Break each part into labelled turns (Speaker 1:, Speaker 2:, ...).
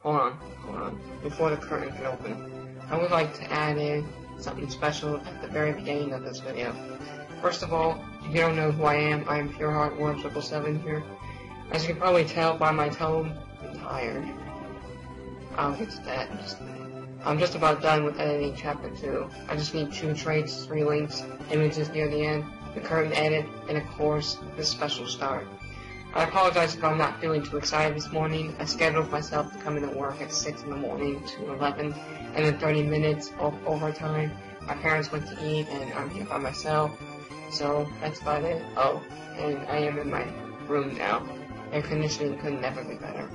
Speaker 1: hold on. Before the curtain can open, I would like to add in something special at the very beginning of this video. First of all, if you don't know who I am Pure Heart War 777 here. As you can probably tell by my tone, I'm tired. I'll get to that in just a minute. I'm just about done with editing chapter 2. I just need 2 traits, 3 links, images near the end, the curtain edit, and of course, this special start. I apologize if I'm not feeling too excited this morning. I scheduled myself to come into work at 6 in the morning to 11, and then 30 minutes of overtime. My parents went to eat, and I'm here by myself, so that's about it. Oh, and I am in my room now. Air conditioning could never be better.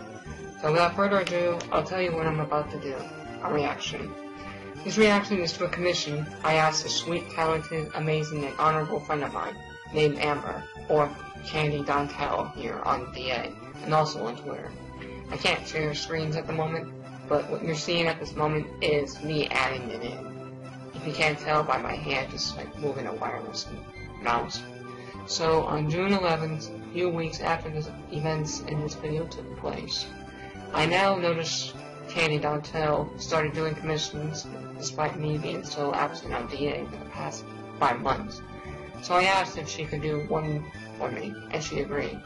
Speaker 1: So without further ado, I'll tell you what I'm about to do. A reaction. This reaction is to a commission I asked a sweet, talented, amazing, and honorable friend of mine named Amber, or Candy-DanteL here on DA, and also on Twitter. I can't share screens at the moment, but what you're seeing at this moment is me adding it in. If you can't tell by my hand just like moving a wireless mouse. So on June 11th, a few weeks after the events in this video took place, I now notice Candy-DanteL started doing commissions despite me being so absent on DA for the past 5 months. So I asked if she could do one for me, and she agreed.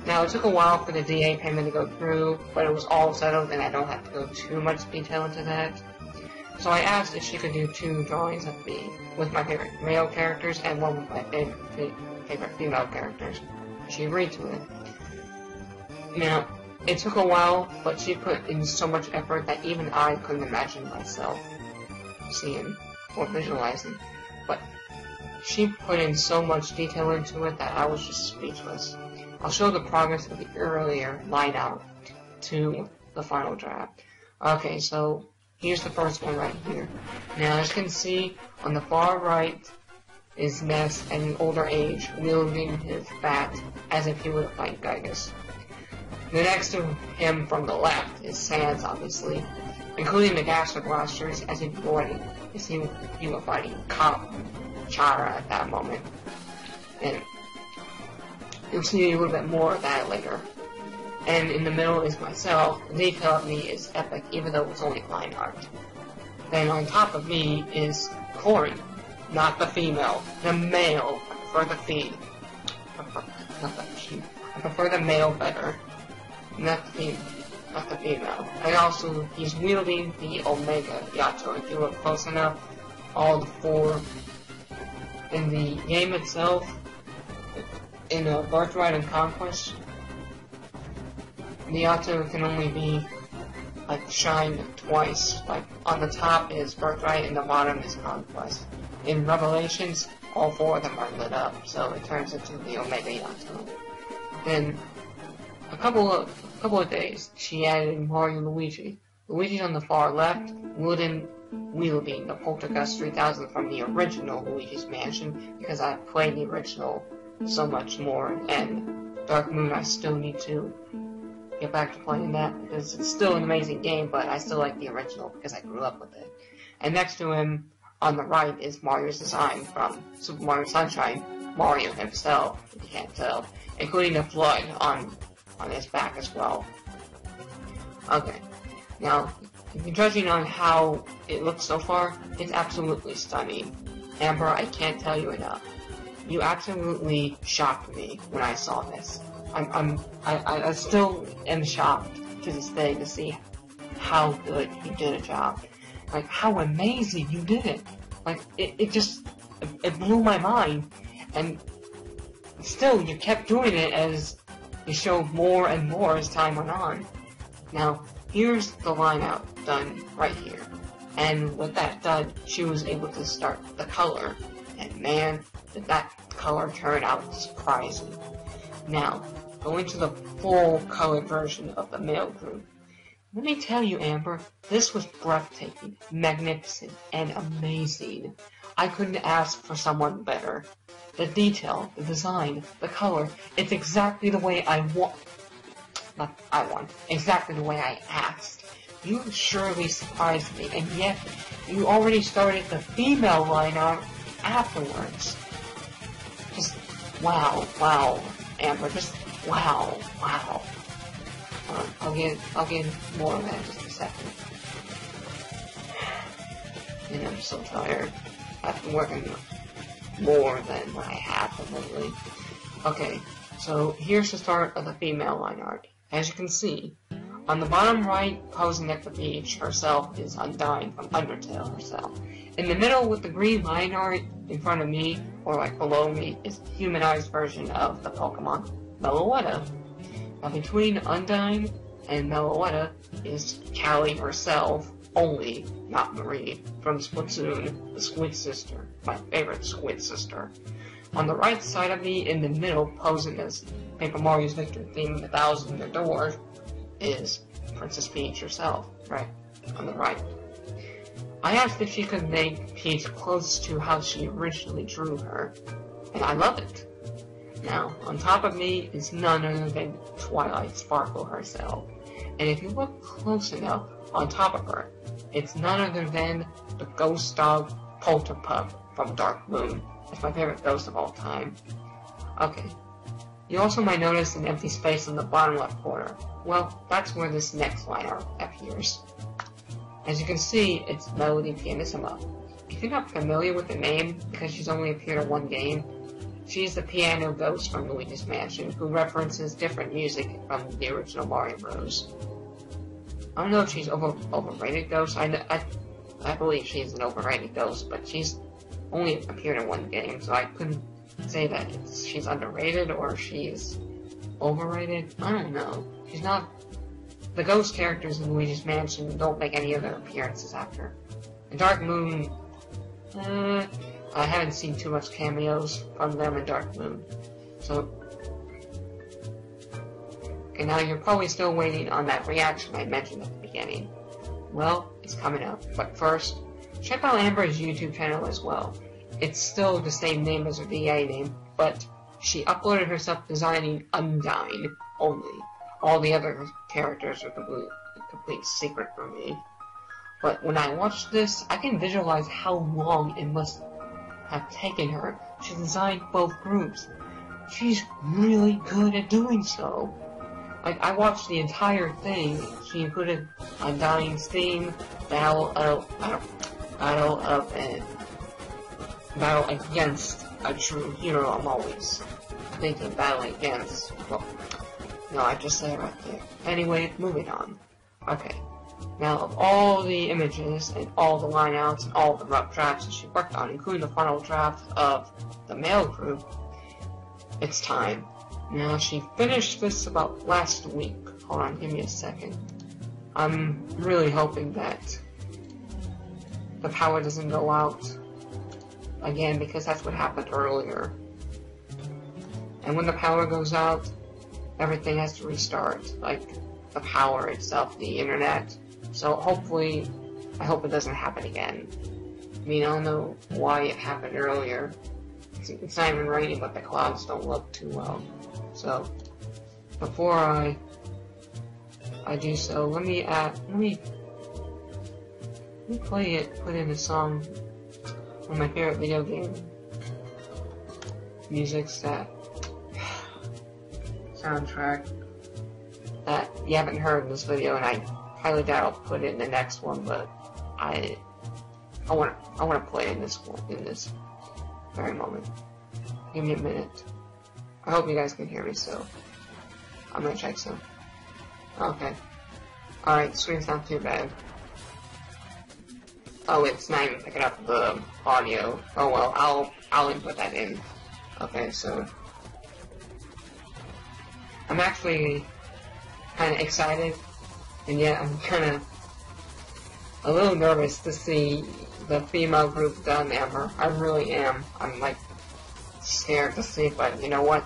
Speaker 1: Now it took a while for the DA payment to go through, but it was all settled and I don't have to go too much detail into that. So I asked if she could do 2 drawings of me, with my favorite male characters and one with my favorite female characters. She agreed to it. Now, it took a while, but she put in so much effort that even I couldn't imagine myself seeing or visualizing. But she put in so much detail into it that I was just speechless. I'll show the progress of the earlier line out to the final draft. Okay, so here's the first one right here. Now, as you can see, on the far right is Ness at an older age, wielding his bat as if he were to fight Gygus. The next to him from the left is Sans, obviously, including the Gaster Blasters, as if he were fighting Chara at that moment. And you'll see a little bit more of that later. And in the middle is myself. The detail of me is epic, even though it's only line art. Then on top of me is Corey, not the female, the male. I prefer the I prefer the male better. Not the female. And also, he's wielding the Omega Yato. If you look close enough, all the 4 in the game itself, in Birthright and Conquest, the Yato can only be like shined twice. Like on the top is Birthright and the bottom is Conquest. In Revelations, all 4 of them are lit up, so it turns into the Omega Yato. Then a couple of days, she added Mario and Luigi. Luigi's on the far left, wielding the Poltergust 3000 from the original Luigi's Mansion, because I played the original so much more, and Dark Moon I still need to get back to playing that, because it's still an amazing game, but I still like the original because I grew up with it. And next to him, on the right, is Mario's design from Super Mario Sunshine, Mario himself, if you can't tell, including the flood on his back as well. Okay, now, if you're judging on how it looks so far, it's absolutely stunning. Amber, I can't tell you enough. You absolutely shocked me when I saw this. I still am shocked to this day to see how good you did a job. Like, how amazing you did it. Like, it blew my mind. And still, you kept doing it as you showed more and more as time went on. Now, here's the line out done right here. And with that done, she was able to start the color. And man, did that color turn out surprising. Now, going to the full colored version of the male group. Let me tell you, Amber, this was breathtaking, magnificent, and amazing. I couldn't ask for someone better. The detail, the design, the color, it's exactly the way I want. Not I want, exactly the way I asked. You surely surprised me, and yet you already started the female lineup afterwards. Just wow, Amber, just wow. I'll get more on that in just a second. And I'm so tired. I've been working more than I have lately. Okay, so here's the start of the female line art. As you can see, on the bottom right, posing at the beach herself, is Undyne from Undertale herself. In the middle with the green line art in front of me, or like below me, is the humanized version of the Pokemon Meloetta. Now between Undyne and Meloetta is Callie herself, only not Marie, from Splatoon, the Squid Sister, my favorite Squid Sister. On the right side of me, in the middle, posing as Paper Mario's victory theme, 1,000 Doors, is Princess Peach herself, right on the right. I asked if she could make Peach close to how she originally drew her, and I love it. Now, on top of me is none other than Twilight Sparkle herself, and if you look close enough on top of her, it's none other than the ghost dog Polterpup from Dark Moon. It's my favorite ghost of all time. Okay. You also might notice an empty space in the bottom left corner. Well, that's where this next line art appears. As you can see, it's Melody Pianissima. If you're not familiar with the name, because she's only appeared in one game, she's the piano ghost from Luigi's Mansion, who references different music from the original Mario Bros. I don't know if she's overrated ghost. I believe she's an overrated ghost, but she's only appeared in one game, so I couldn't say that she's underrated or she's overrated. I don't know. She's not. The ghost characters in Luigi's Mansion don't make any other appearances after. In Dark Moon, I haven't seen too much cameos from them in Dark Moon. So, okay, now you're probably still waiting on that reaction I mentioned at the beginning. Well, it's coming up. But first, check out Amber's YouTube channel as well. It's still the same name as her VA name, but she uploaded herself designing Undyne only. All the other characters are a complete secret for me. But when I watch this, I can visualize how long it must have taken her to design both groups. She's really good at doing so. Like, I watched the entire thing. She included Undyne's theme, battle against a true hero. I'm always thinking battle against. Well, no, I just said it right there. Anyway, moving on. Okay. Now, of all the images and all the lineouts and all the rough drafts that she worked on, including the final draft of the male group, it's time. Now, she finished this about last week. Hold on, give me a second. I'm really hoping that the power doesn't go out again, because that's what happened earlier. And when the power goes out, everything has to restart, like the power itself, the internet. So hopefully, I hope it doesn't happen again. I mean, I don't know why it happened earlier. It's not even raining, but the clouds don't look too well. So, before I do so, let me play it, put in a song, one of my favorite video game musics, that soundtrack that you haven't heard in this video, and I highly doubt I'll put it in the next one, but I want to play in this one, in this very moment. Give me a minute. I hope you guys can hear me, so I'm gonna check some. Okay. Alright, the screen's not too bad. Oh, it's not even picking up the audio. Oh well, I'll input that in. Okay, so I'm actually kind of excited, and yet I'm kind of a little nervous to see the female group done ever. I really am. I'm like scared to see, but you know what?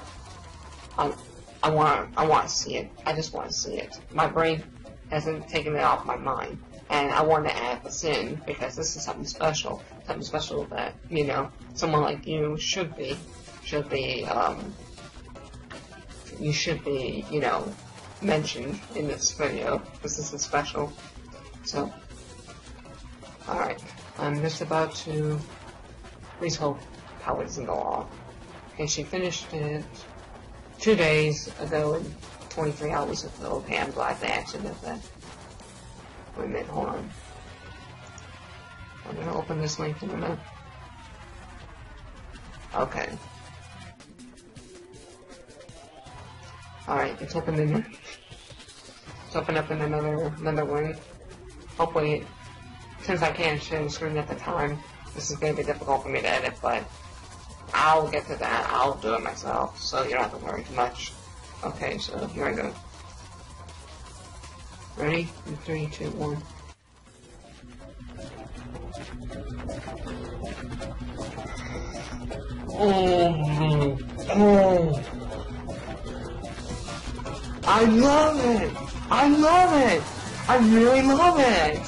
Speaker 1: I want to see it. I just want to see it. My brain hasn't taken it off my mind, and I want to add this in because this is something special that, you know, someone like you should be, you know, mentioned in this video, because this is special. So, alright, I'm just about to, please hope power doesn't go off. Okay, she finished it 2 days ago in 23 hours of okay, I'm glad they actually did that. Wait a minute, hold on. I'm gonna open this link in a minute. Okay. Alright, it's opened in it's opened up in another way. Hopefully, since I can't share the screen at the time, this is gonna be difficult for me to edit, but I'll get to that. I'll do it myself, so you don't have to worry too much. Okay, so here I go. Ready? In 3, 2, 1. Oh, I love it! I love it! I really love it!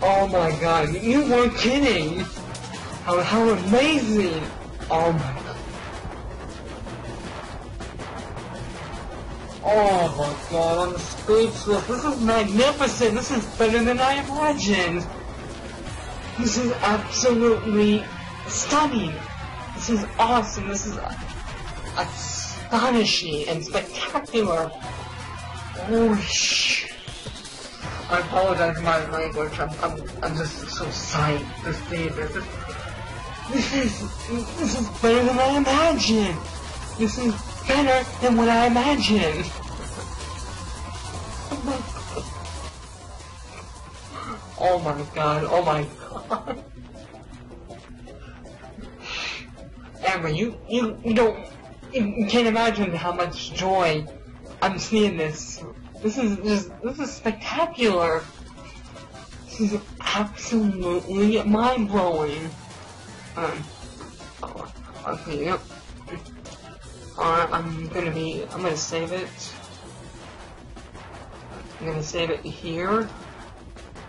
Speaker 1: Oh my god, you weren't kidding! How amazing! Oh my god. Oh my god, I'm speechless. This is magnificent. This is better than I imagined. This is absolutely stunning. This is awesome. This is astonishing and spectacular. Holy shit. I apologize for my language. I'm just so psyched to see this. This is better than I imagined. This is better than what I imagined. Oh my god. Oh my god. Amber, you can't imagine how much joy I'm seeing this. This is spectacular. This is absolutely mind-blowing. Okay, yep. Alright, I'm gonna save it. I'm gonna save it here.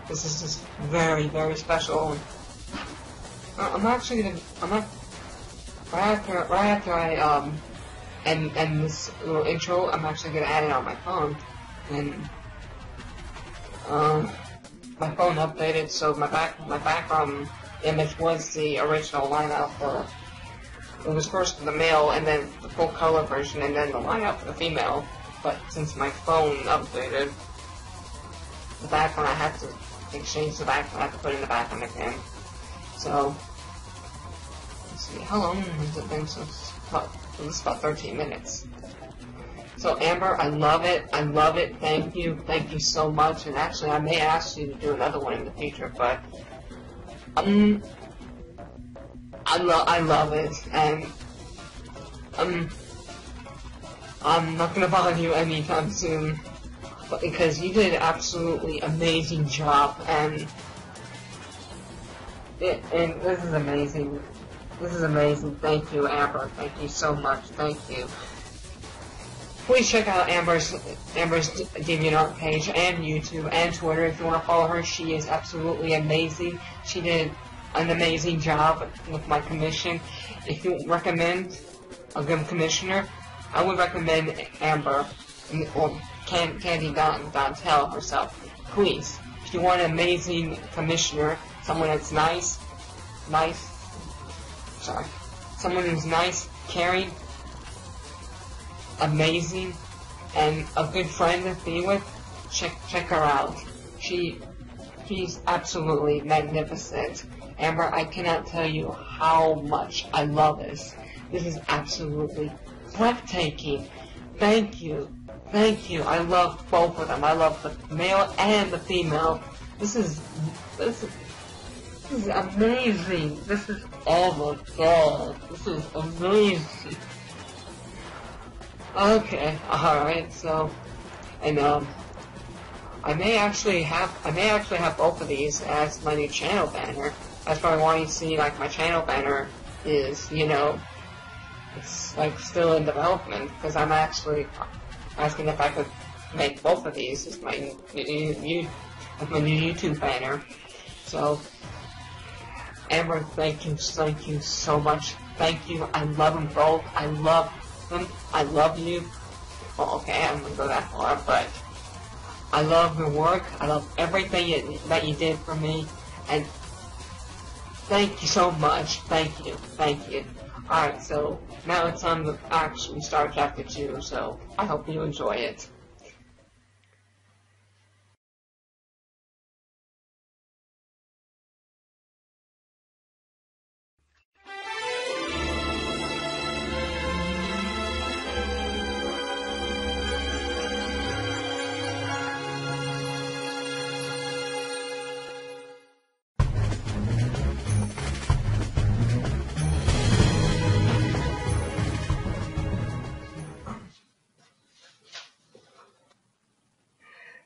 Speaker 1: This is just very, very special. I'm not, right after I, end this little intro, I'm actually gonna add it on my phone. And, my phone updated, so my background image was the original lineup for, it was first the male, and then the full color version, and then the lineup for the female. But since my phone updated, the background, I had to exchange the background, I had to put in the background again. So, let's see, how long has it been since, this is about 13 minutes. So Amber, I love it, thank you so much, and actually I may ask you to do another one in the future, but, I love it, and, I'm not gonna bother you anytime soon, but because you did an absolutely amazing job, and this is amazing. This is amazing. Thank you, Amber. Thank you so much. Thank you. Please check out Amber's DeviantArt page and YouTube and Twitter if you want to follow her. She is absolutely amazing. She did an amazing job with my commission. If you recommend a good commissioner, I would recommend Amber or Candy-DanteL herself. Please, if you want an amazing commissioner, someone that's someone who's nice, caring, amazing, and a good friend to be with, check her out. She's absolutely magnificent. Amber, I cannot tell you how much I love this. This is absolutely breathtaking. Thank you. I love both of them. I love the male and the female. This is amazing. This is, oh my god. This is amazing. Okay, alright, so, and, I may actually have both of these as my new channel banner. That's probably why you see, like, my channel banner is, you know, it's, like, still in development, because I'm actually asking if I could make both of these as my new YouTube banner. So, Amber, thank you so much. Thank you. I love them both. I love them. I love you. Well, okay, I'm gonna go that far, but I love your work. I love everything that you did for me, and thank you so much. Thank you. Alright, so now it's time to actually start Chapter 2, so I hope you enjoy it.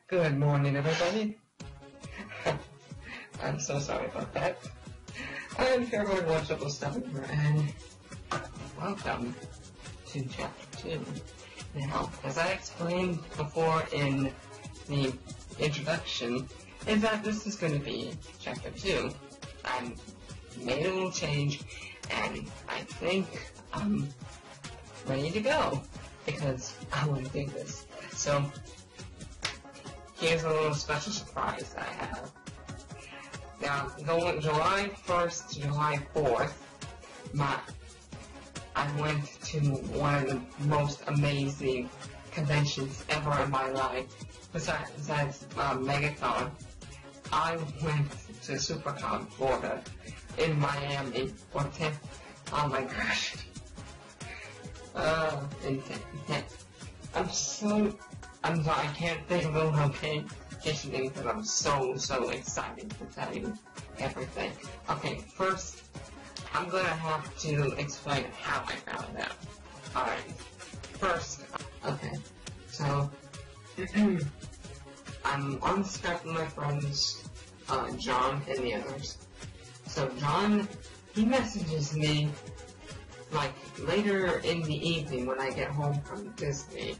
Speaker 1: Good morning, everybody. I'm so sorry about that. I'm here going to watch up stuff and welcome to Chapter 2. Now, as I explained before in the introduction, is that this is going to be Chapter 2. I made a little change, and I think I'm ready to go, because I want to do this. So, here's a little special surprise that I have. Now, going July 1st to July 4th, I went to one of the most amazing conventions ever in my life. Besides Megathon, I went to SuperCon, Florida, in Miami for 10. Oh my gosh. I'm sorry, I can't think of a location because I'm so excited to tell you everything. Okay, first, I'm gonna have to explain how I found out. Alright, first, okay, so, I'm on Skype with my friends, John and the others. So John, he messages me, like, later in the evening when I get home from Disney.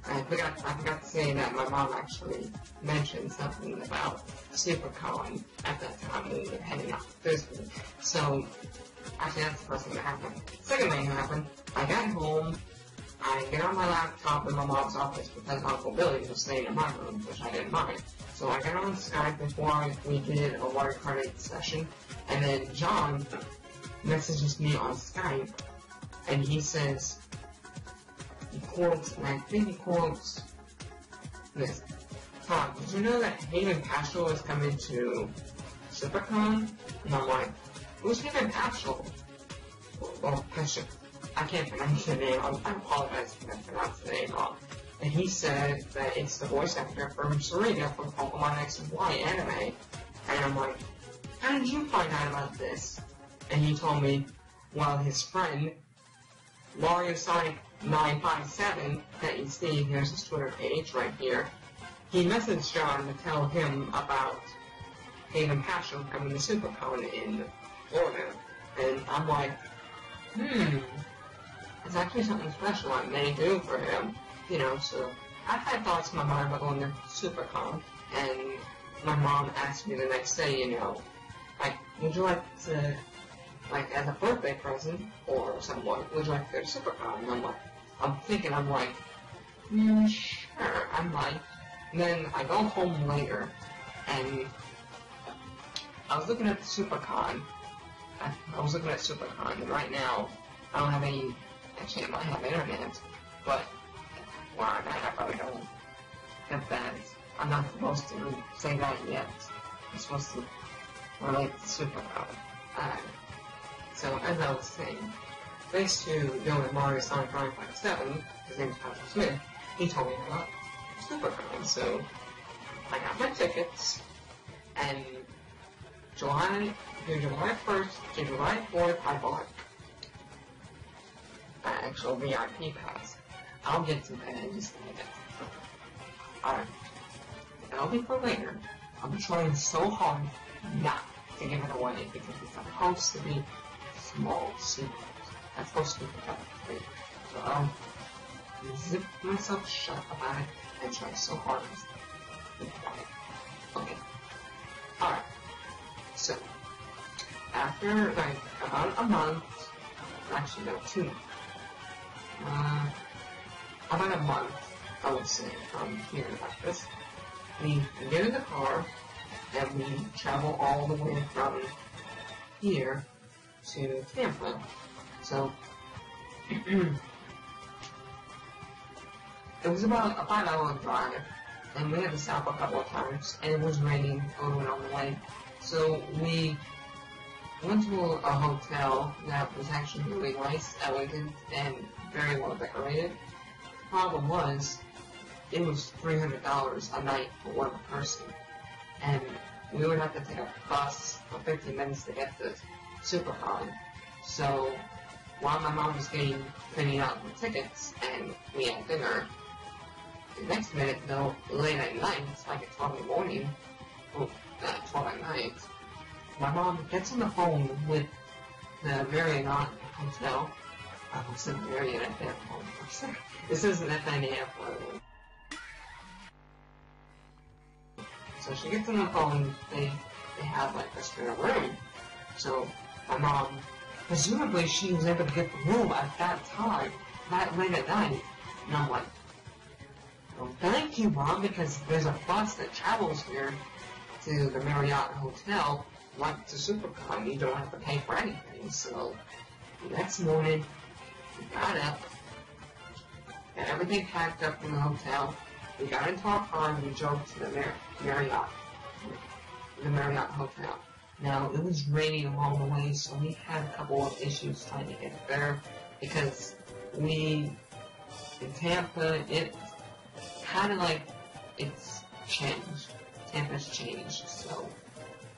Speaker 1: I forgot to say that my mom actually mentioned something about SuperCon at that time when we were heading out to Disney. So, actually that's the first thing that happened. Second thing that happened, I got home, I get on my laptop in my mom's office because Uncle Billy was staying in my room, which I didn't mind. So I got on Skype before we did a water card session, and then John messages me on Skype, and he says, and I think he quotes this. Tom, did you know that Hayden Paschal is coming to SuperCon? And I'm like, who's Hayden Paschal? Well, Paschal. I can't pronounce the name. I apologize if I pronounced the name wrong. And he said that it's the voice actor from Serena from Pokemon X and Y anime. And I'm like, how did you find out about this? And he told me, well, his friend, Mario Sonic 957 that you see, here's his Twitter page right here. He messaged John to tell him about Hayden Paschal coming to SuperCon in Florida. And I'm like, it's actually something special I may do for him. You know, so I've had thoughts in my mind about going to SuperCon, and my mom asked me the next day, you know, like, would you like to, like, as a birthday present, or somewhat, would you like to go to SuperCon? And I'm like, sure, I'm like, and then I go home later, and I was looking at the SuperCon, and right now, I don't have any, actually I might have internet, but, well, I probably don't have that. I'm not supposed to say that yet. I'm supposed to relate to SuperCon. So, as I was saying, thanks to knowing Mario Sonic 957, his name's Patrick Smith, he told me about SuperCon. So, I got my tickets, and July 1st to July 4th, I bought an actual VIP pass. I'll get to that in just a minute. Alright, that'll be for later. I'm trying so hard not to give it away because it's supposed to be small secret. That's supposed to be protected. So I'll zip myself shut about it and try so hard to be quiet. Okay. Alright. So, after like about a month, actually no, 2 months. About a month, I would say, from hearing about this. We get in the car, and we travel all the way from here to Tampa So, it was about a 5-hour drive, and we had to stop a couple of times, and it was raining on the way. So we went to a hotel that was actually really nice, elegant, and very well decorated. The problem was, it was $300 a night for one person, and we would have to take a bus for 15 minutes to get to SuperCon. So, while my mom was printing out the tickets and we had dinner, the next minute, though, late at night, like at 12 in the morning, 12 at night, my mom gets on the phone with the Marriott Hotel. I said Marriott at that phone. This isn't at 9 a.m. by the way. So she gets on the phone, they have like a spare room. So my mom, presumably she was able to get the room at that time, that late at night. And I'm like, well, thank you, Mom, because there's a bus that travels here to the Marriott Hotel, like to SuperCon. You don't have to pay for anything. So the next morning, we got up, got everything packed up in the hotel. We got into our car and we drove to the Marriott Hotel. Now, it was raining along the way, so we had a couple of issues trying to get there, because in Tampa, it kind of like, it's changed. Tampa's changed, so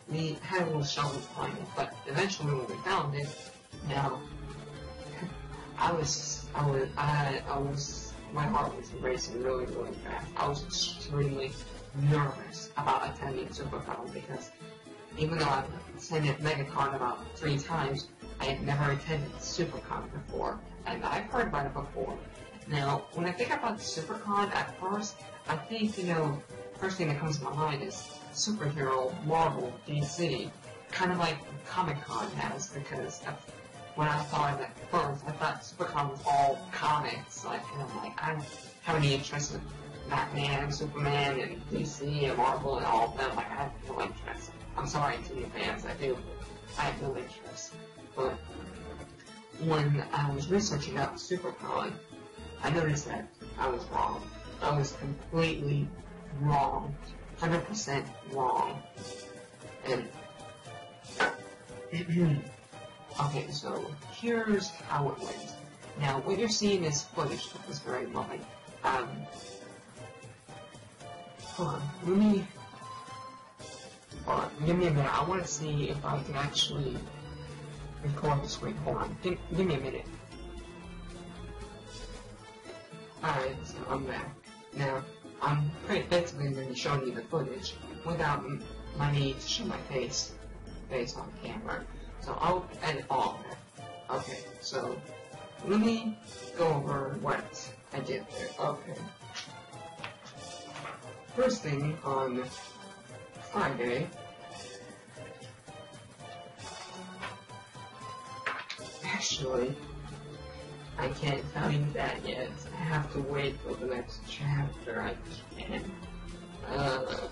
Speaker 1: we had a little struggle to find it, but eventually when we found it, now, my heart was racing really, really fast. I was extremely nervous about attending SuperCon because even though I've attended MegaCon about 3 times, I had never attended SuperCon before, and I've heard about it before. Now, when I think about SuperCon at first, I think, first thing that comes to my mind is superhero, Marvel, DC, kind of like Comic-Con has, because when I thought of it first, I thought SuperCon was all comics, and I'm like, I don't have any interest in Batman, Superman, and DC, and Marvel, and all of them. Like, I have no interest. I'm sorry to you fans, I have no interest. But when I was researching out SuperCon, I noticed that I was wrong. I was completely wrong. 100% wrong. And okay, so here's how it went. Now, what you're seeing is footage of this very moment. Hold on, give me a minute. I want to see if I can actually record the screen. Hold on, give me a minute. Alright, so I'm back. Now, I'm basically going to be showing you the footage without my need to show my face on camera. So I'll edit all of that. Okay, so let me go over what I did there. Okay. First thing, on Friday, actually, I can't tell you that yet. I have to wait for the next chapter. I can't. Oh,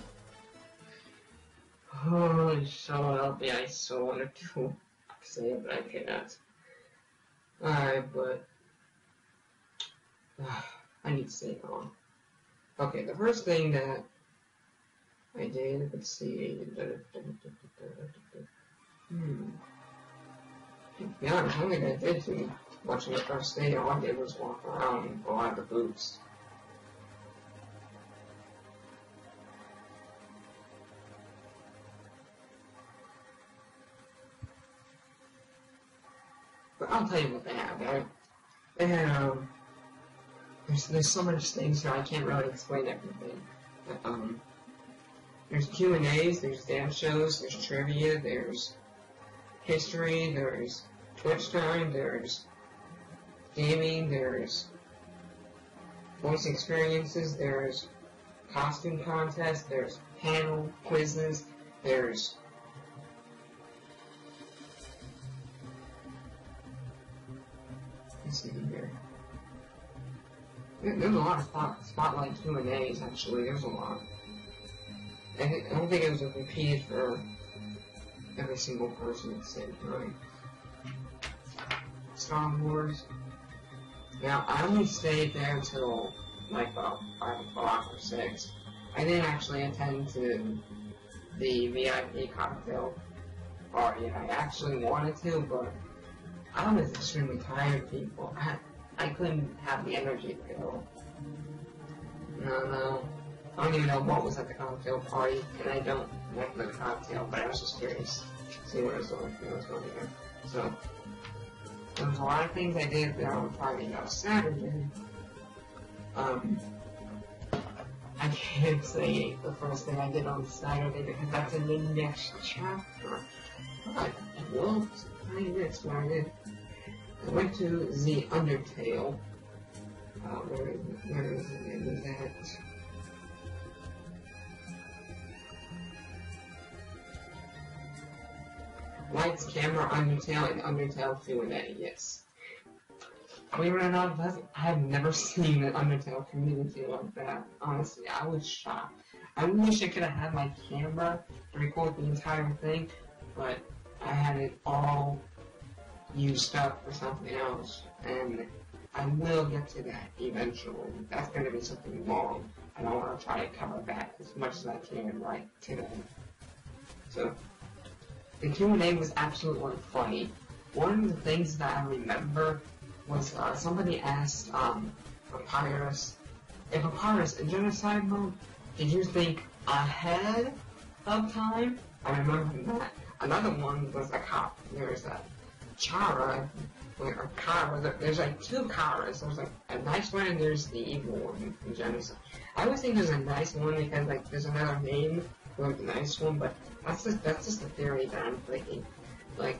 Speaker 1: shut up. Yeah, I so wanted to say it, but I cannot. Alright, but I need to stay on. Okay, the first thing that I did, let's see. To be honest, I don't think I did too much on the first day. All I did was walk around and go out the booths. But I'll tell you what they have, right? They have, there's so much things here I can't really explain everything. But, there's Q&As, there's dance shows, there's trivia, there's history, there's Twitch time, there's gaming, there's voice experiences, there's costume contests, there's panel quizzes, there's let's see here. There's a lot of spotlight Q&As actually, there's a lot. I don't think it was repeated for every single person at the same time. Star Wars. Now, I only stayed there until, like, 5 o'clock or 6. I didn't actually attend to the VIP cocktail party. I actually wanted to, but I was extremely tired, people. I couldn't have the energy to go. No. I don't even know what was at the cocktail party, and I don't like the cocktail, but I was just curious to see what was going here. So, there was a lot of things I did there on Friday. Now, Saturday, I can't say the first thing I did on Saturday because that's in the next chapter. But I will tell you this, what I did. I went to the Undertale. Where is it? It was at... Lights, Camera, Undertale, and Undertale Q&A, yes. Believe it or not, I have never seen an Undertale community like that. Honestly, I was shocked. I wish I could have had my camera to record the entire thing, but I had it all used up for something else, and I will get to that eventually. That's going to be something long, and I want to try to cover that as much as I can right today. So, the Q&A was absolutely funny. One of the things that I remember was somebody asked Papyrus, if Papyrus in genocide mode, did you think ahead of time? I remember that. Another one was a cop. There's a Chara, or Kara. There's like two Karas. There's like a nice one and there's the evil one in genocide. I always think there's a nice one because like there's another name for the nice one, but that's just a theory that I'm thinking. Like,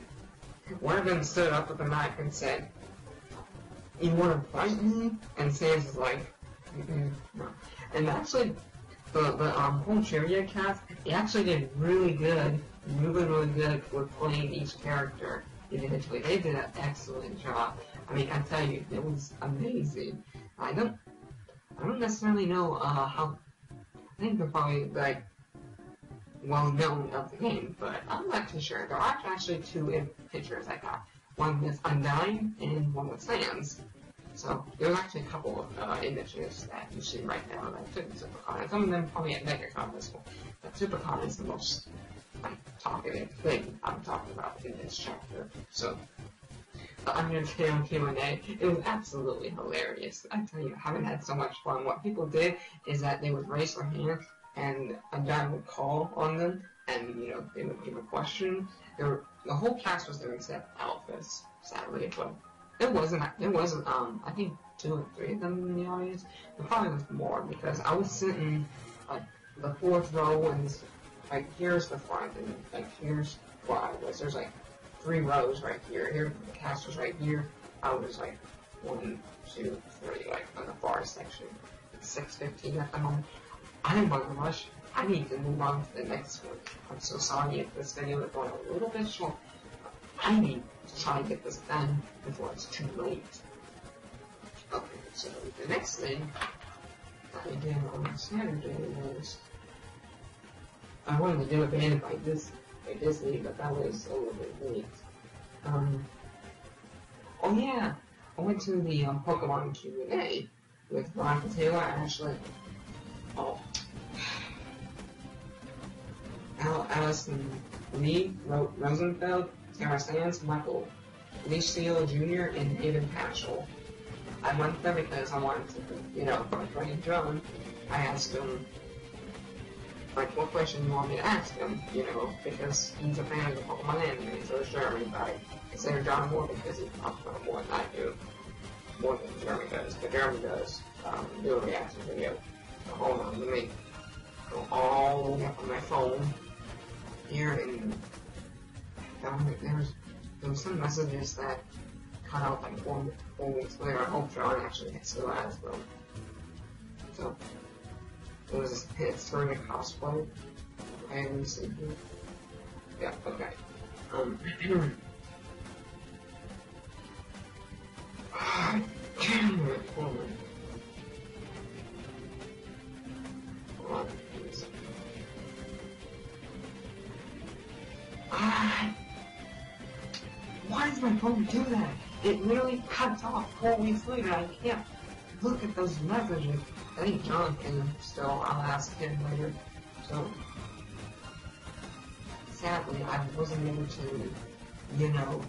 Speaker 1: one of them stood up with a knife and said, "You want to fight me?" And Sans is like, no. And actually, the whole Cheerio cast, they actually did really good with playing each character individually. They did an excellent job. I mean, I tell you, it was amazing. I don't necessarily know how. I think they're probably like well known of the game, but I'm not too sure. There are actually two pictures I got. One with Undyne and one with Sans. So there's actually a couple of images that you see right now that fit in Supercon. Some of them probably at MegaCon as well. But Supercon is the most talkative thing I'm talking about in this chapter. So the Undertale Q&A, it was absolutely hilarious. I tell you, I haven't had so much fun. What people did is that they would raise their hand and Undyne would call on them, and you know they would give a question. The whole cast was there except Alphys, sadly, but there wasn't. I think 2 or 3 of them in the audience. There probably was more because I was sitting like the 4th row, and like here's the front, and like here's where I was. There's like 3 rows right here. Here the cast was right here. I was like 1, 2, 3, like on the far section. It's 6:15 at the moment. I didn't want to rush. I need to move on to the next one. I'm so sorry if this video is going a little bit short. I need to try and get this done before it's too late. Okay, so the next thing I did on Saturday was I wanted to do a band by Disney, but that was a little bit late. Oh yeah, I went to the Pokemon Q&A with Veronica Taylor, Ashley. Oh. Allison Lee, Rosenfeld, Tara Sands, Michael Lee Steele Jr., and David Paschal. I went there because I wanted to, you know, for John, I asked him, like, what question you want me to ask him, you know, because he's a fan of the Pokemon anime, so is Jeremy, but I consider John more because he talks about more than I do, more than Jeremy does, but Jeremy does do a reaction video. So hold on, let me go all the way up on my phone here, and there was some messages that cut out like 4 weeks later. I hope John actually still has them. So it was it's during a cosplay. Okay, let me see here. Yeah, okay. Damn it, hold on. Why does my phone do that? it literally cuts off 4 weeks later. I can't look at those messages. I think John can still, I'll ask him later. So, sadly, I wasn't able to, you know,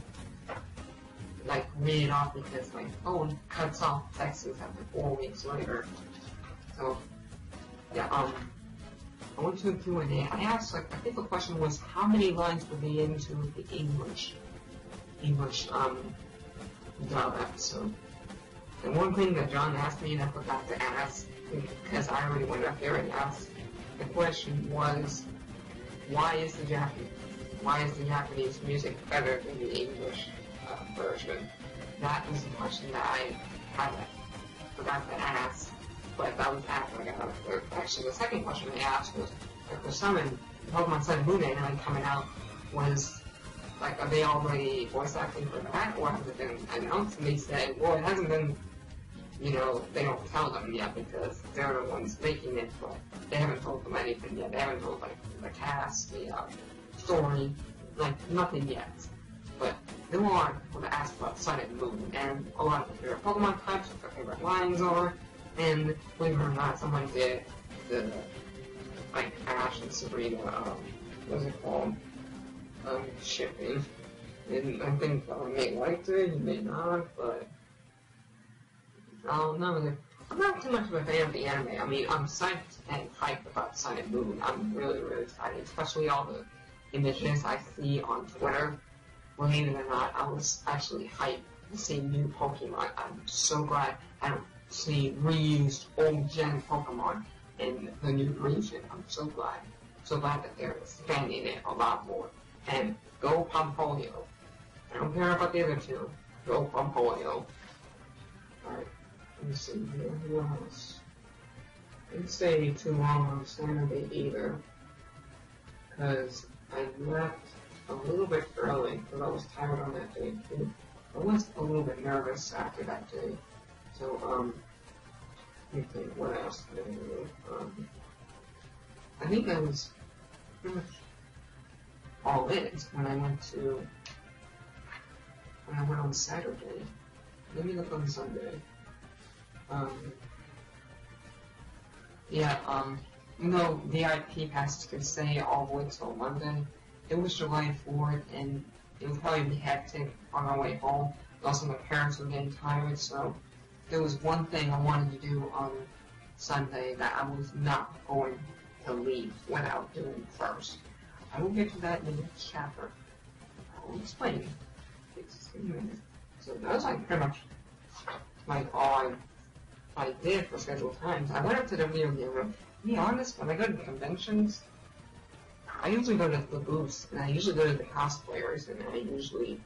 Speaker 1: like, read it off because my phone cuts off texts after 4 weeks later. So, yeah, I went to a Q&A. I asked, like, I think the question was, how many lines would be into the English job episode? And one thing that John asked me and I forgot to ask, because I already went up there and asked, the question was, why is the Japanese music better than the English version? That was the question that I forgot to ask, but that was after I got out of work. Actually, the second question I asked was, for Pokemon Sun and Moon anime coming out, was, like, are they already voice acting for that, or has it been announced? And they said, well, it hasn't been, you know, they don't tell them yet because they're the ones making it, but they haven't told them anything yet. They haven't told, like, the cast, the story, like, nothing yet. But there were a lot of people that asked about Sun and Moon, and a lot of their favorite Pokemon types, what their favorite lines are, and believe it or not, someone did the, like, Ash and Sabrina, what's it called? Shipping. And I think you may like it, you may not, but I don't know. I'm not too much of a fan of the anime. I mean, I'm psyched and hyped about Sun and Moon. I'm really, really excited, especially all the images I see on Twitter. Believe it or not, I was actually hyped to see new Pokemon. I'm so glad I don't see reused old gen Pokemon in the new region. I'm so glad. So glad that they're expanding it a lot more. And go Pumpolio. I don't care about the other two. Go Pumpolio. Alright, let me see here. Who else? I didn't stay too long on Saturday either, because I left a little bit early because I was tired on that day too. I was a little bit nervous after that day. So, let me think, what else did I do? I think I was pretty much all in when I went on Saturday. Let me look on Sunday. No, VIP passes could stay all the way till Monday. It was July 4th, and it would probably be hectic on our way home. Also, my parents were getting tired, so there was one thing I wanted to do on Sunday that I was not going to leave without doing first. I will get to that in the next chapter. I will explain. Just a minute. So that was like pretty much like all I did for scheduled times. I went up to the video game room. To be honest, when I go to conventions, I usually go to the booths, and I usually go to the cosplayers, and I usually,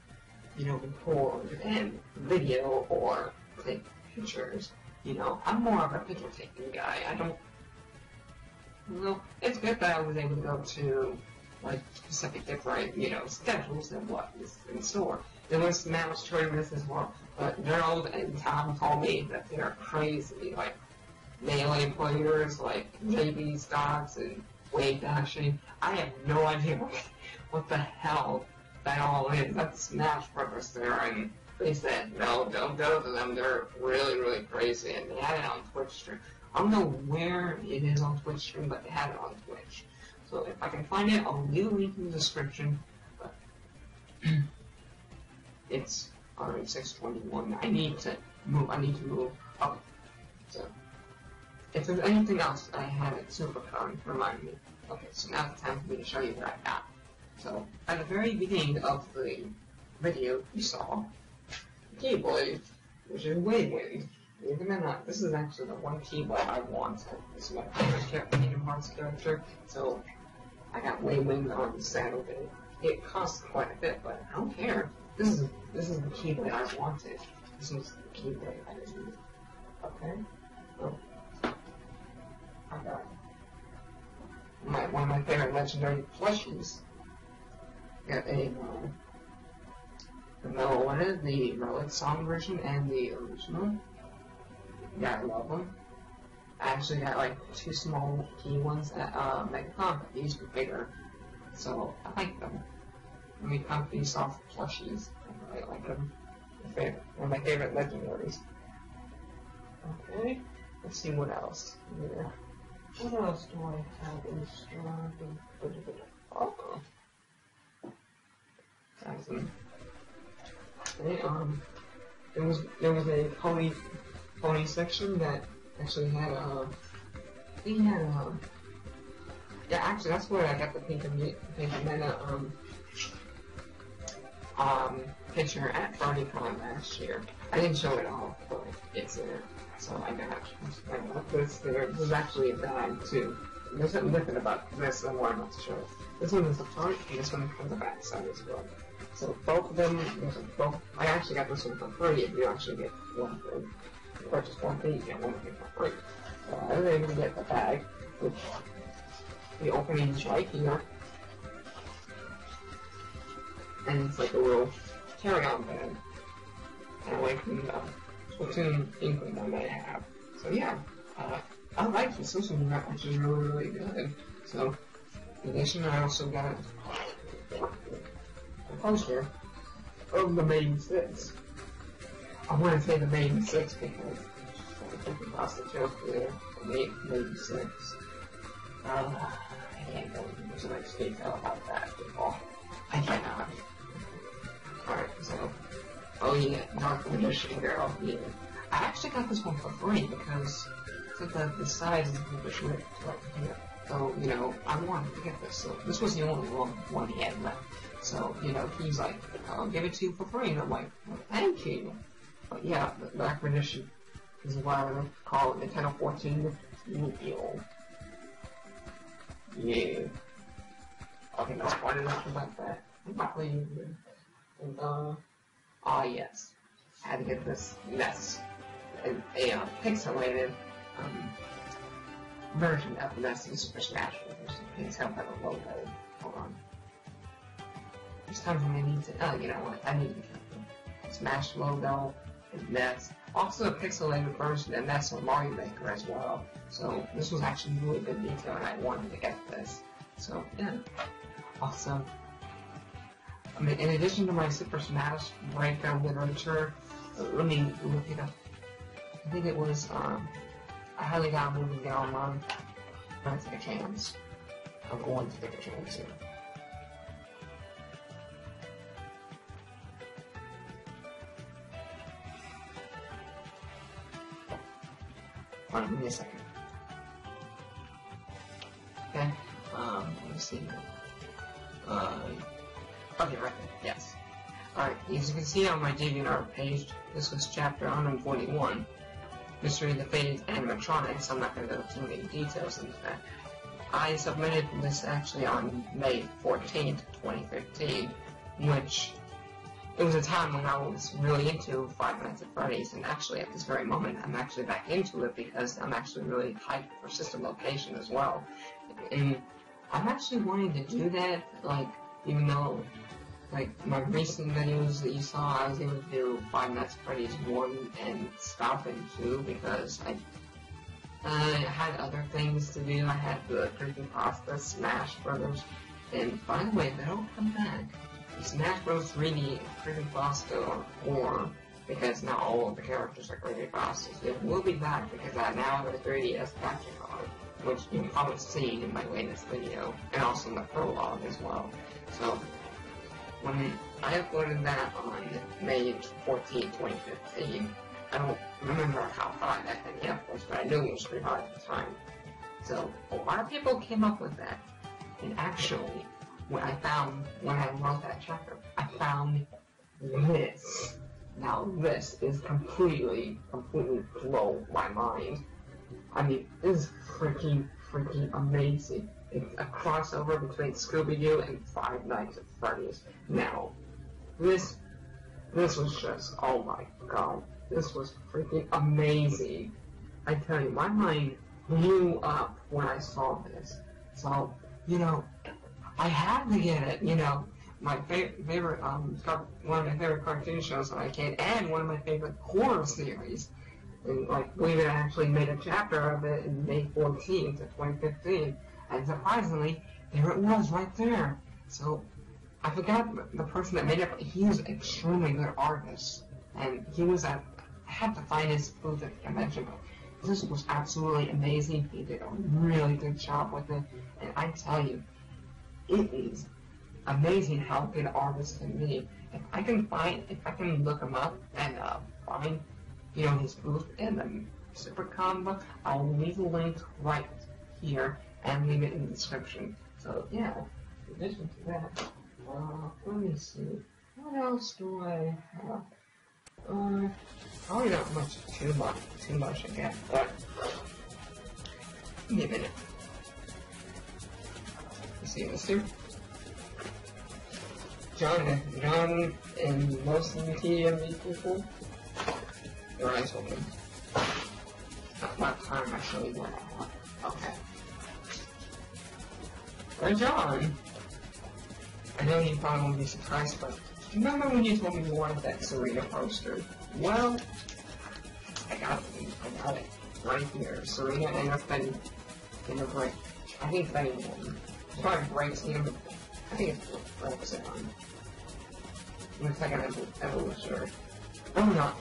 Speaker 1: you know, record and video or take pictures. You know, I'm more of a picture taking guy. I don't. Well, it's good that I was able to go to like specific different, you know, schedules and what is in store. There was Smash tournaments as well, but Gerald and Tom told me that they're crazy, like melee players, like JB stocks and wave dashing. I have no idea what the hell that all is. That's Smash Brothers there, and they said, no, don't go to them, they're really, really crazy, and they had it on Twitch stream. I don't know where it is on Twitch stream, but they had it on Twitch. So if I can find it, I'll leave a link in the description. But it's already 6:21. I need to move up. So if there's anything else I had at SuperCon, remind me. Okay, so now's the time for me to show you what I got. So at the very beginning of the video, you saw the Keyblade, which is Wavewind. Believe it or not, this is actually the one Keyblade I wanted. This is my favorite Kingdom Hearts character, so I got Wavewind on Saturday. It costs quite a bit, but I don't care. This is the Keyblade I wanted. This is the Keyblade I needed. Okay? So, I got one of my favorite legendary plushies. Got a the Meloetta, the Relic Song version, and the original. Yeah, I love them. I actually got like 2 small key ones at MegaCon, but these were bigger, so I like them. I mean, company soft plushies, I really like them. One of my favorite legendaries. Okay, let's see what else. Yeah. What else do I have in store? Oh. Okay, there was a pony section that actually had yeah, actually that's where I got the Pink Amanda picture at BronyCon last year. I didn't show it all, but it's there. So I got this there. This is actually a bag too. There's something different about this than what I'm about to show. This one is the front, and this one comes the back side as well. So both of them, I actually got this one for free if you actually get one thing. If you purchase one thing, you get one thing for free. So I was able to get the bag, which the opening is right here. And it's like a little carry-on bag. And away from the Splatoon inkling I may have. So yeah, I like this. This one actually really, really good. So, in addition, I also got a poster of the Maiden 6. I want to say the Maiden 6 because I think across the joke there, the Maiden 6. I can't go into too much detail about that at all. I cannot. Alright, so, oh yeah, Dark Edition Girl, yeah. I actually got this one for free because the size is a bit short right here. So, you know, I wanted to get this. So, this was the only one he had left. So, you know, he's like, I'll give it to you for free. And I'm like, well, thank you. But yeah, the Dark Edition is what I would call it, Nintendo 14 Yu-Gi-Oh! Yeah. Okay, that's quite enough about that. And, yes. I had to get this mess. A pixelated version of Ness in Super Smash Bros. You can tell by the logo. Hold on. There's times when I need to, oh, you know what, I need to get the Smash logo and Ness. Also a pixelated version of Ness on Mario Maker as well. So this was actually really good detail and I wanted to get this. So, yeah. Awesome. I mean, in addition to my Super Smash breakdown literature, let me look it up. I think it was, I highly doubt I'm moving it online. I'm going to take a chance. I'm going to take a chance here. Hold on, give me a second. Okay, let me see. Okay, right there, yes. Alright, as you can see on my DeviantArt page, this was chapter 141. Mystery of the Faded Animatronics. I'm not going to go into any details into that. I submitted this actually on May 14th, 2015, which it was a time when I was really into Five Nights at Freddy's, and actually at this very moment I'm actually back into it because I'm actually really hyped for System Location as well. And I'm actually wanting to do that, like, even though, like, my recent videos that you saw, I was able to do Five Nights at Freddy's 1 and stop in 2 because I had other things to do. I had the Creepypasta Smash Brothers, and by the way, that'll come back. Smash Bros. 3D Creepypasta are 4, because now all of the characters are Creepypastas. It will be back because I now have a 3DS capture card, which you can probably see in my latest video, and also in the prologue as well. So, when I uploaded that on May 14, 2015, I don't remember how high that thing was, but I knew it was pretty high at the time. So, a lot of people came up with that, and actually, when I wrote that chapter, I found this. Now this is completely blow my mind. I mean, this is freaking amazing. It's a crossover between Scooby-Doo and Five Nights at Freddy's. Now, this was just, oh my god, this was freaking amazing. I tell you, my mind blew up when I saw this. So, you know, I had to get it, you know. My favorite, one of my favorite cartoon shows that I can, and one of my favorite horror series. And, like, we actually made a chapter of it in May 14th of 2015. And surprisingly, there it was right there. So, I forgot the person that made it, but he was an extremely good artist. and he was at, I had to find his booth at the convention, but this was absolutely amazing. He did a really good job with it, and I tell you, it is amazing how good artists can be. If I can look him up and find, you know, his booth in the Super Combo, I'll leave a link right here and leave it in the description. So yeah, in addition to that, let me see, what else do I have? Probably not too much again, but give me a minute. You see this here? John and most of the TMV people, their eyes open. What time I show you what I want. Okay. Well, John, I know you probably won't be surprised, but remember when you told me you wanted that Serena poster? Well, I got it right here. Serena and her Betty in a break. I think Betty probably breaks him. I think it's breaks it on. Looks like an evolutionary. Oh no,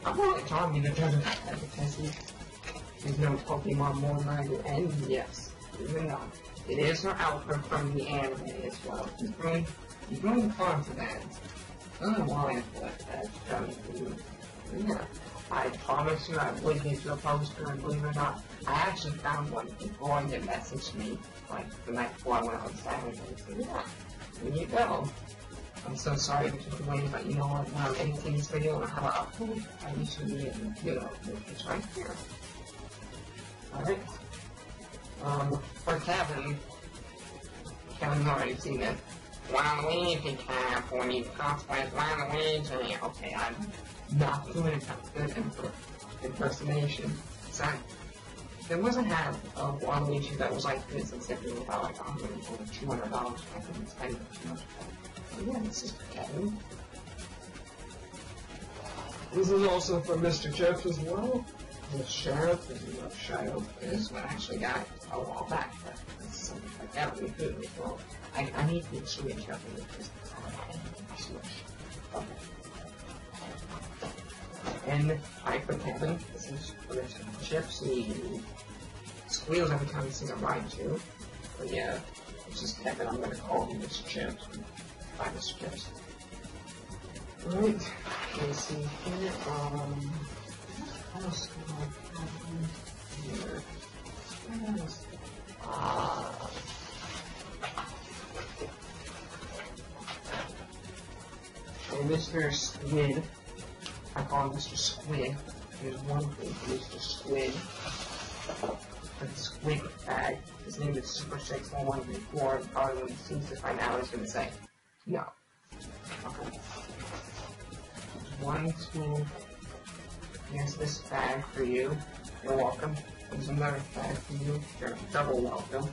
Speaker 1: I'm not talking to judge because there's no Pokemon more than I do, and yes, even though it is her outfit from the anime as well. He's really confident. I don't know why I put that. Yeah, I promise you I would get you a poster, and believe it or not, I actually found one before you messaged me, like the night before I went on Saturday. So yeah, there you go. I'm so sorry to keep you waiting, but you know what? Now I'm editing this video and I have an upload. I usually be able to do it. It's right here. Alright. For Kevin's already seen it. Waluigi cap when you cosplay as Waluigi. Okay, I'm not doing a good impersonation. So, there was a hat of Waluigi that was like this, except it was about like $100 or $200. I think it's kind of too much. Yeah, this is Kevin. This is also for Mr. Jeff as well. The Sheriff, this is what Shadow is, but I actually got it a while back, but it's something like that really good as well. I need to switch up a little bit. Okay. And I for Kevin, this is for Mr. Chips. He squeals every time he sees a Raichu. But yeah, it's just Kevin, I'm gonna call him Mr. Chips. Mr. Chips. Alright, let's see here, what else do I have here? What else? And Mr. Squid, I call him Mr. Squid. There's one thing for Mr. Squid. For the Squid bag. His name is Super 6114. Probably when he sees this right now, he's gonna say, no. Okay. One, two. Here's this bag for you. You're welcome. There's another bag for you. You're double welcome.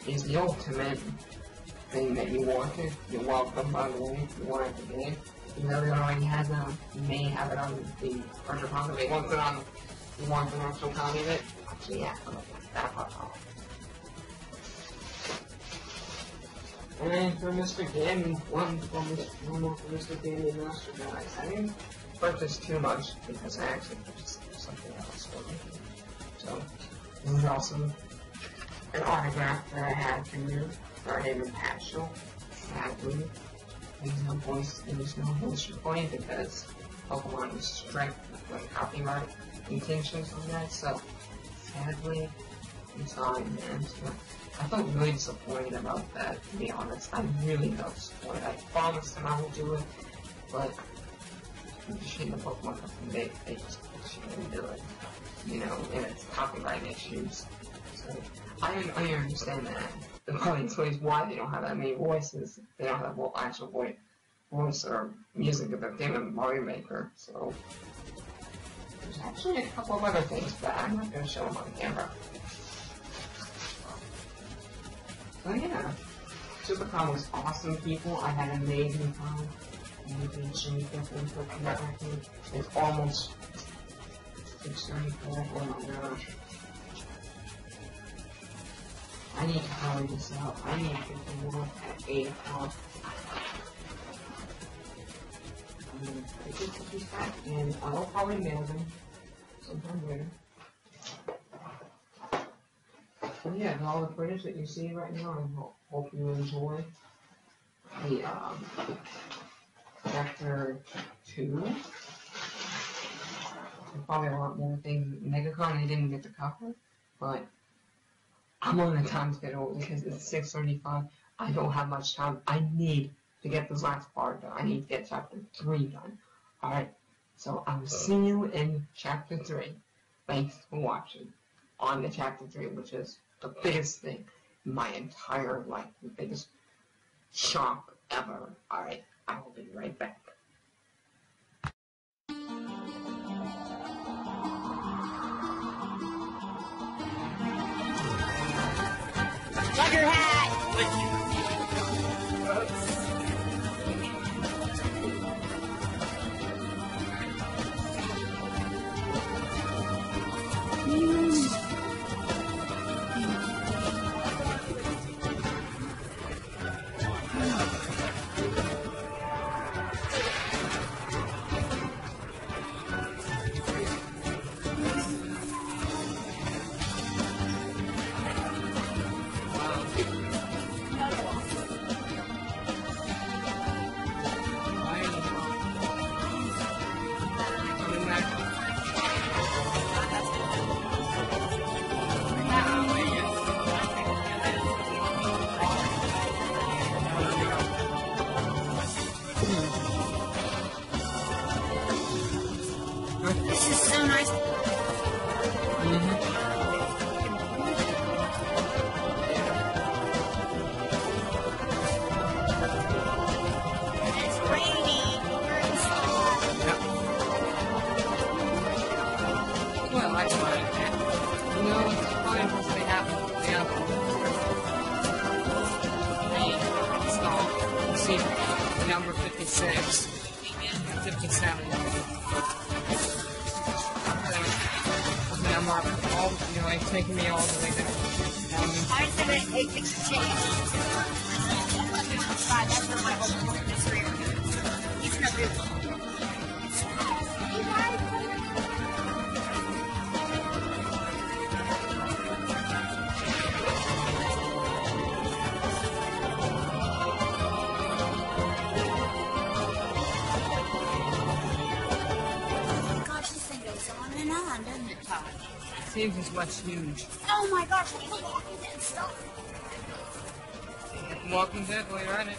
Speaker 1: Here's the ultimate thing that you wanted. You're welcome, by the way, if you want it today. You know they already has them. You may have it on the virtual copy. They want it on. You want the virtual copy of it? Actually, yeah. That part off. And for Mr. Gaming, one more for Mr. Gaming Master, guys. I didn't purchase too much because I actually purchased something else for me. So, this is also an autograph that I had for you. For our name is Patchel. Sadly, there's no voice recording because Pokemon is strict with copyright intentions on that. So, sadly, I'm sorry, man. So, I felt really disappointed about that, to be honest. I really felt disappointed. I promised them I would do it, but the shit in the Pokemon company, they just didn't do it. You know, and it's copyright issues. So, I understand that. The probably explains why they don't have that many voices. They don't have that actual voice or music of the game of Mario Maker. So, there's actually a couple of other things, but I'm not going to show them on camera. So yeah, SuperCon was awesome, people. I had an amazing time. It's almost 6:34. Oh my gosh. I need to hurry this out. I need to get to work at 8 o'clock. take these cookies back, and I'll probably mail them sometime later. And yeah, all the footage that you see right now, I hope you enjoy the chapter 2. There's probably a lot more things. MegaCon, I didn't get to cover, but I'm on a time schedule because it's 6:35. I don't have much time. I need to get this last part done. I need to get chapter 3 done. Alright, so I will see you in chapter 3. Thanks for watching on the chapter 3, which is the biggest thing in my entire life. The biggest shock ever. Alright, I will be right back.
Speaker 2: Butter hat! This is so nice. It's raining. We're inside.
Speaker 1: Well, that's fine. No, it's fine because they have installed. You see, number 56 and 57. The number of all, it's taking me all the way down.
Speaker 2: I said it takes a change. That's what my whole point is for you. He's not good. On, doesn't it, Todd?
Speaker 1: Seems as much huge.
Speaker 2: Oh my gosh, look at the Walking Dead stuff.
Speaker 1: Walking Dead, while you're at it.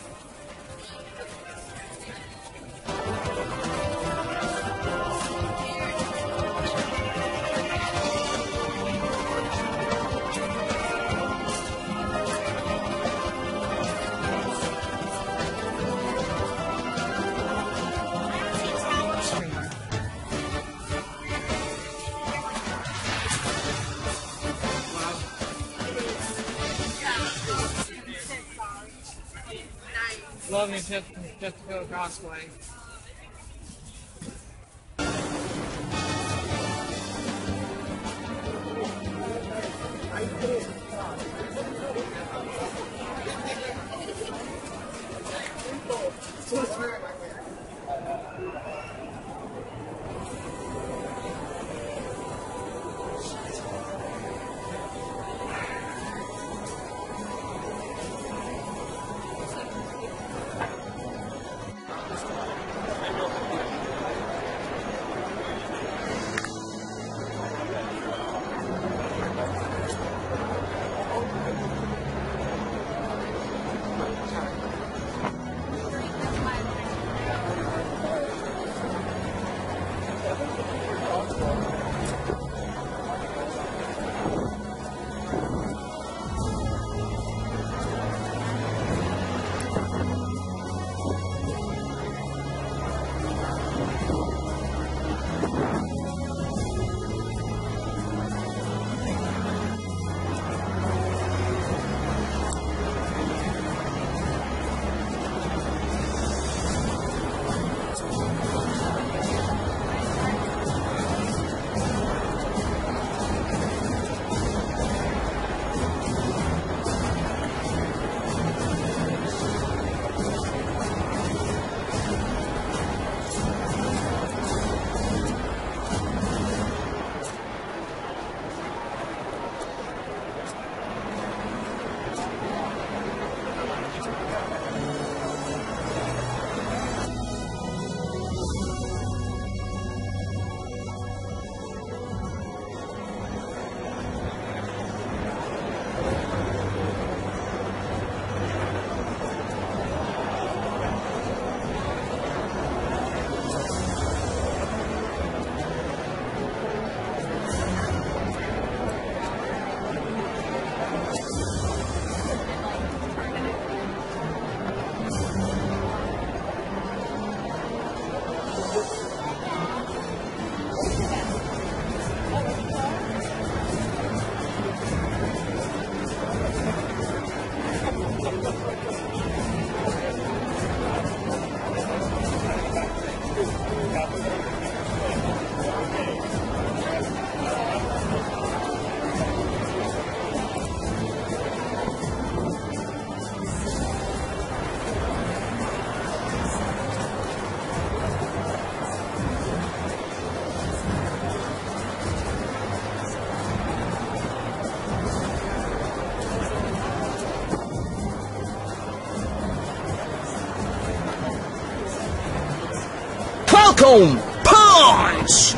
Speaker 1: Love me just to go across way.
Speaker 3: Boom! Punch!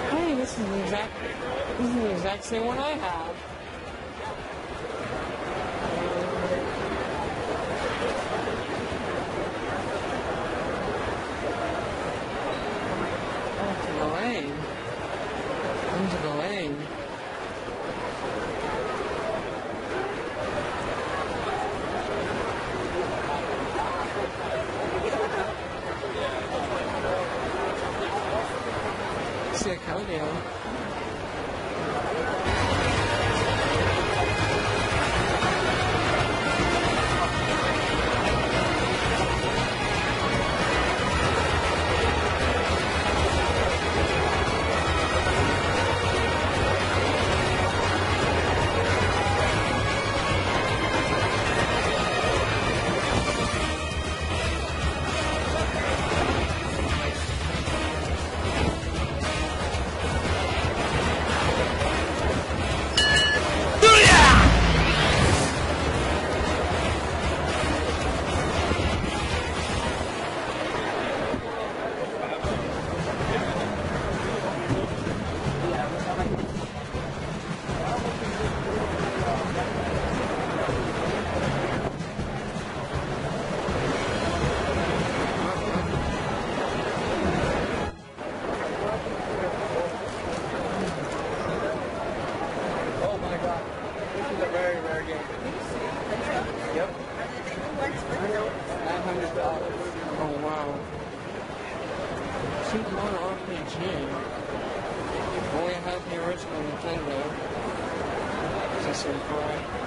Speaker 1: Hey, this is the exact same one I have. Oh, to the lane. Into the lane. see a countdown. Oh wow. Super Mario RPG. Only have the original Nintendo. Just so far.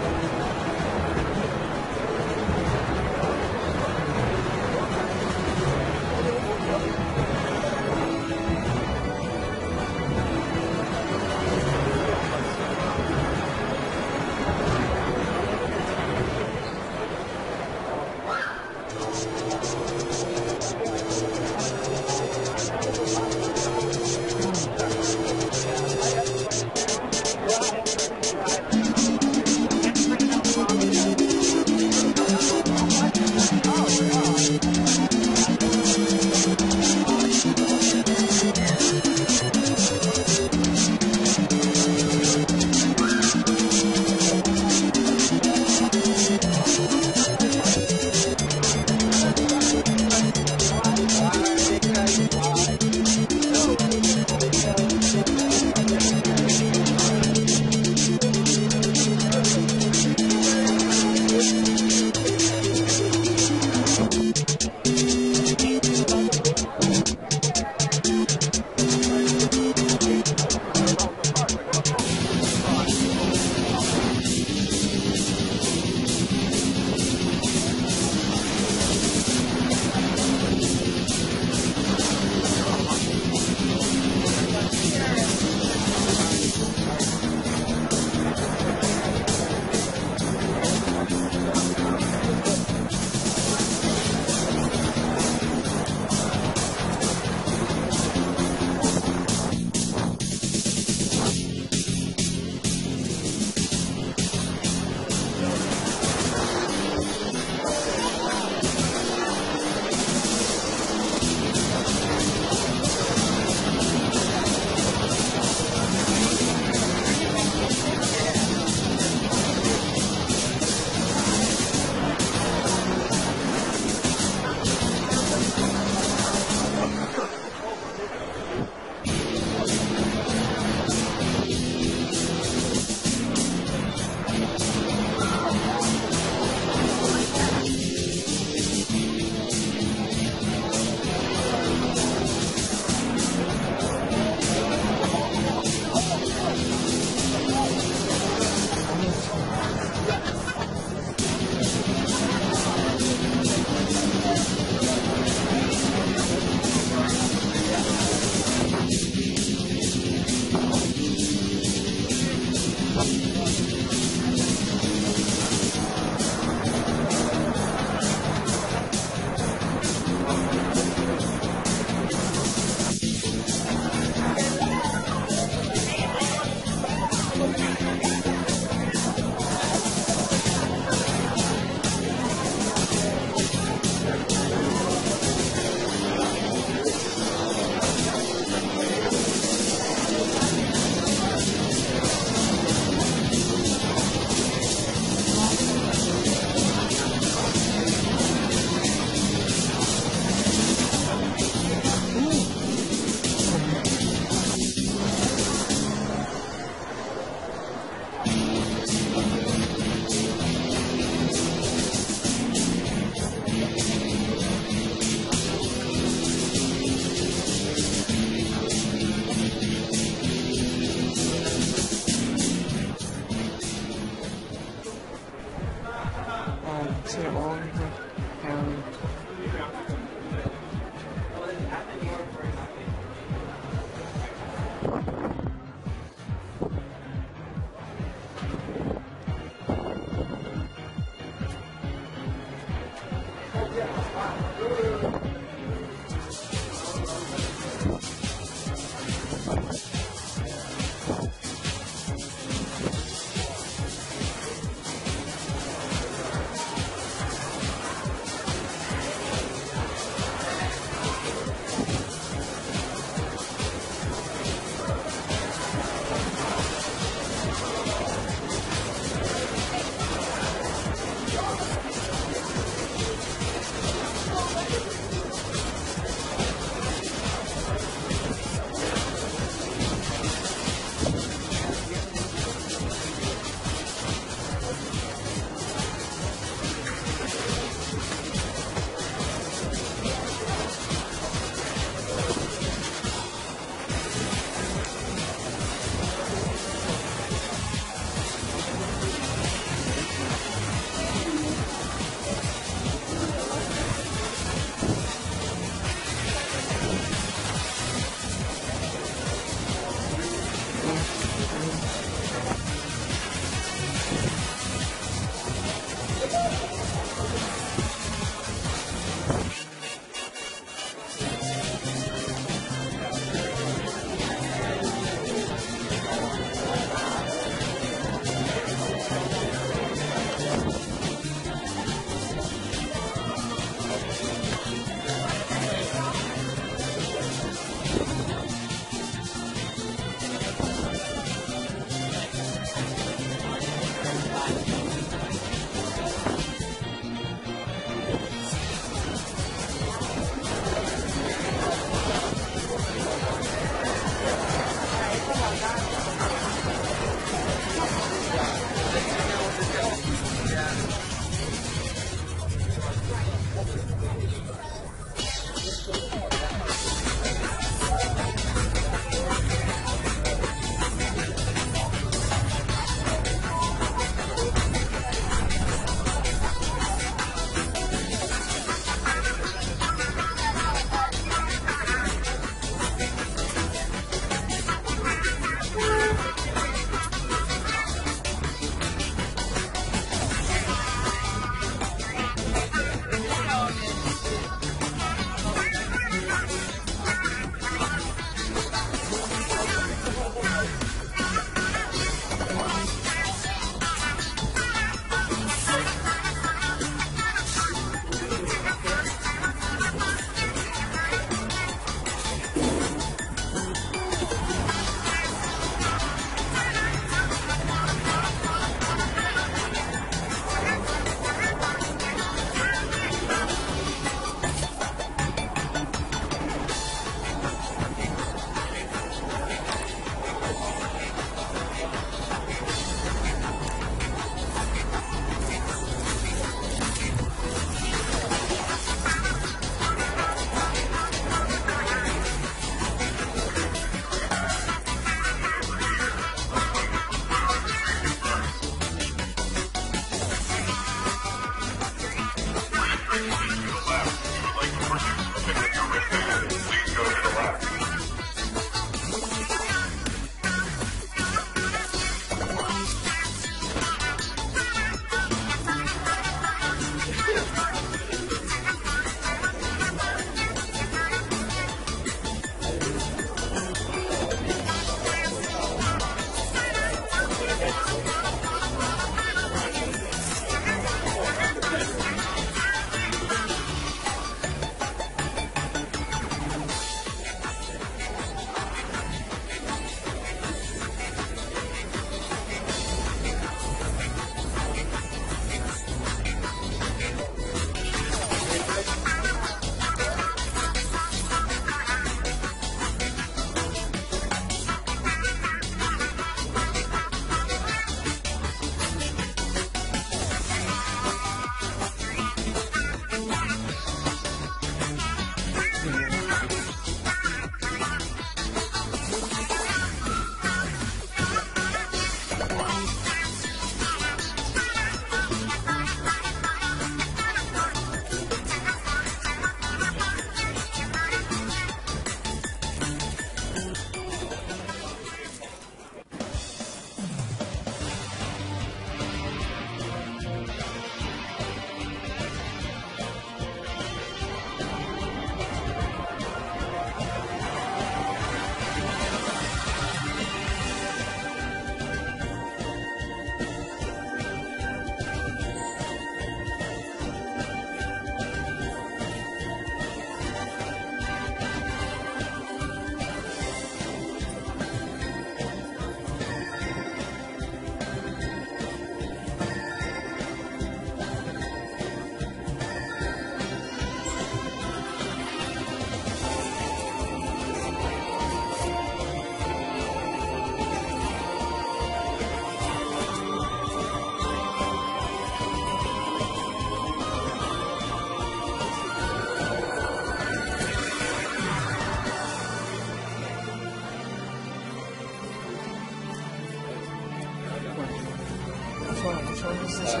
Speaker 1: Which one is this?
Speaker 4: All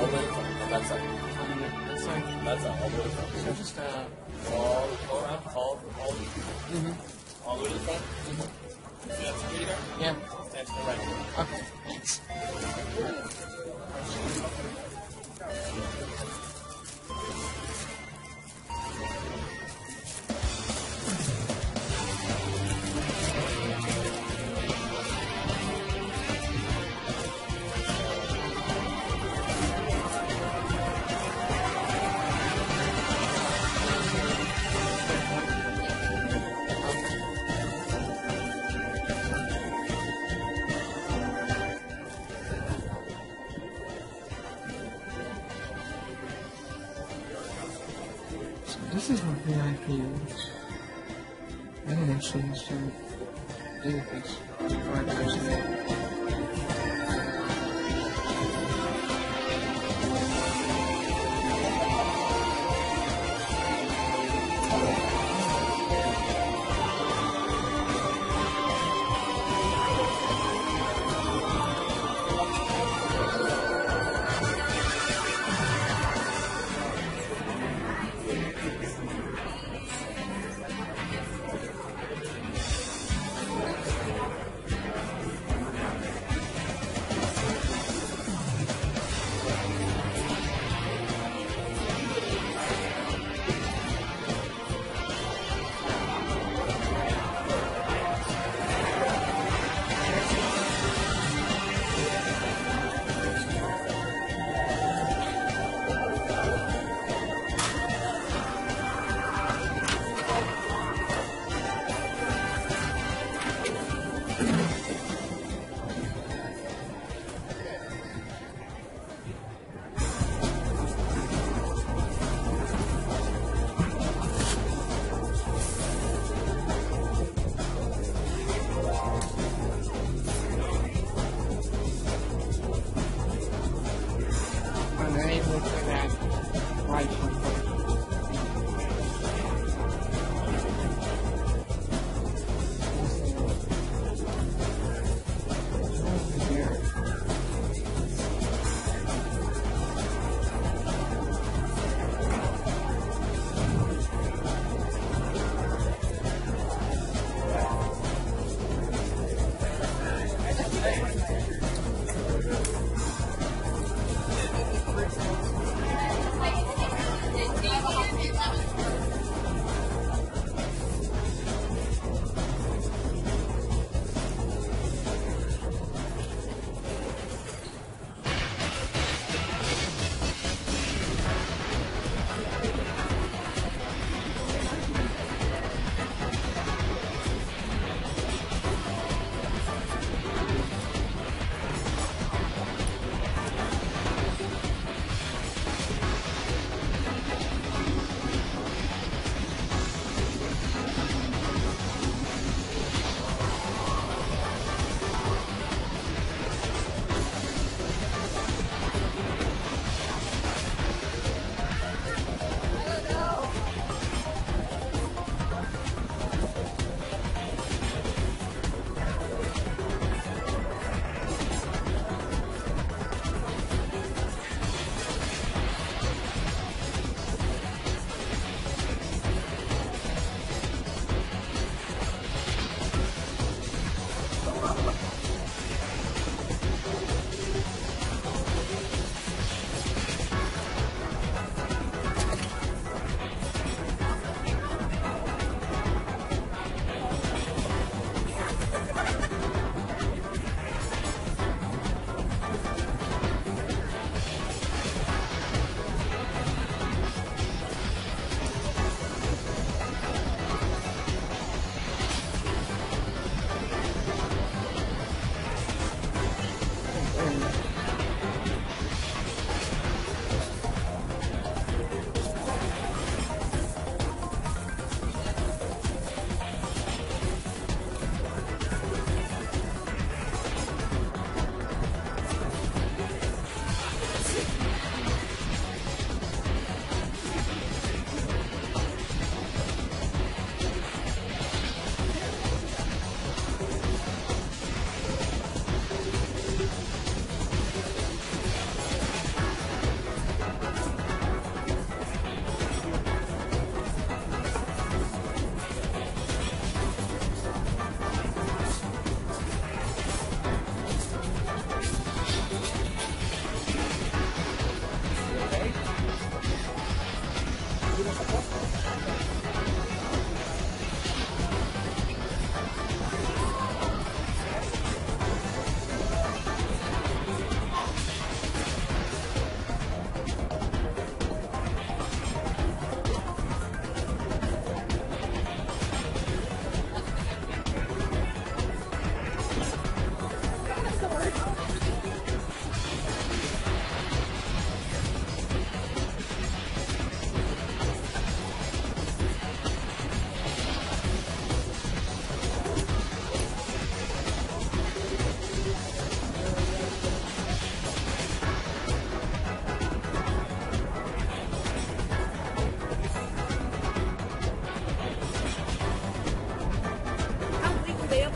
Speaker 4: the way to the front. On that side.
Speaker 1: That side.
Speaker 4: That side. All the way to the front.
Speaker 1: So just
Speaker 4: All around. All the way to the front. See that security guard?
Speaker 1: yeah.
Speaker 4: Stand to the right.
Speaker 1: Okay. Thanks. This is what VIP is. I didn't actually start doing this before I actually.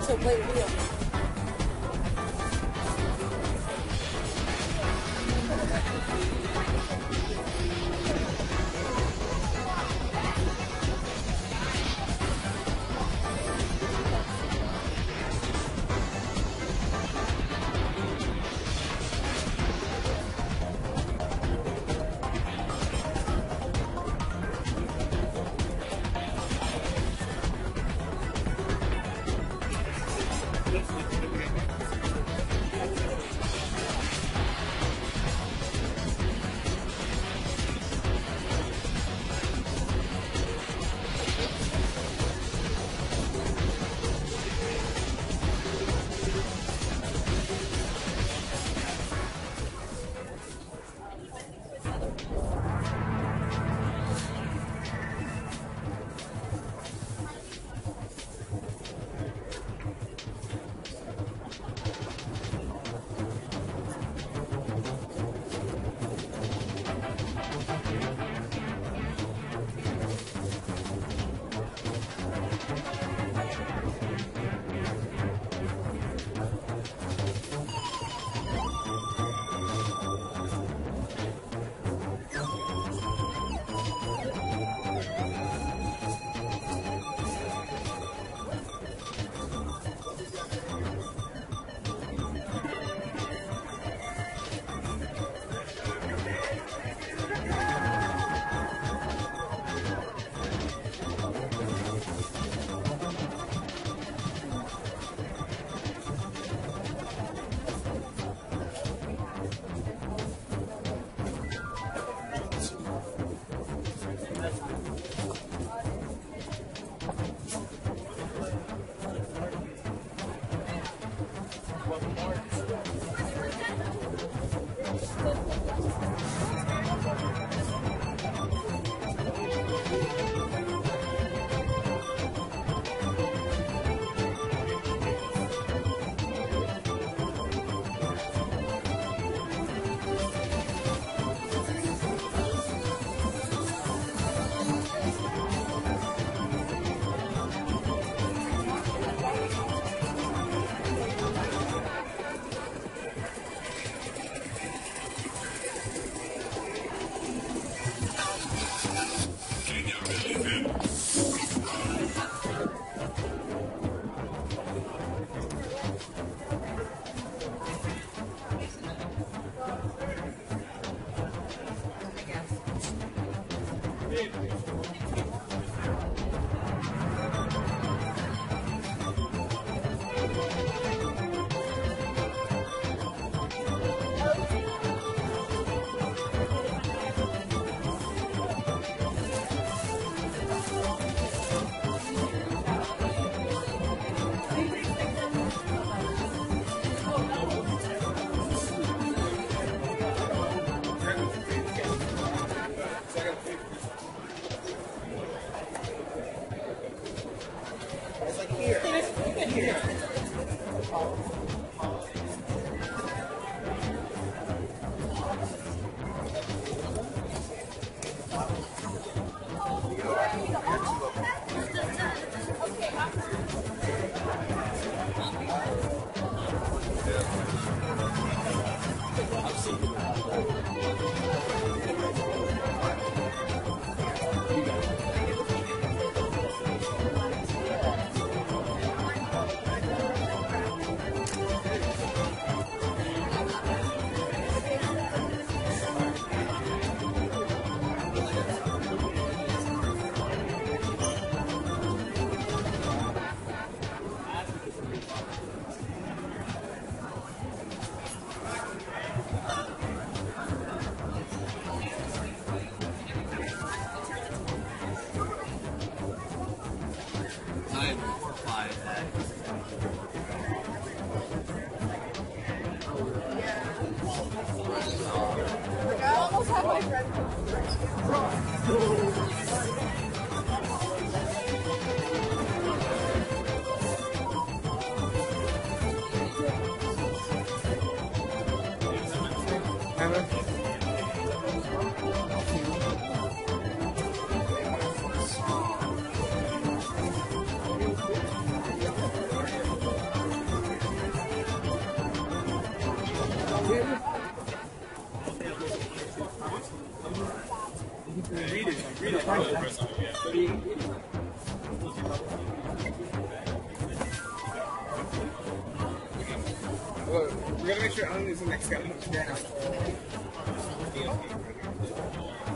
Speaker 2: to play the video.
Speaker 5: Look, we gotta make sure Alan is the next guy.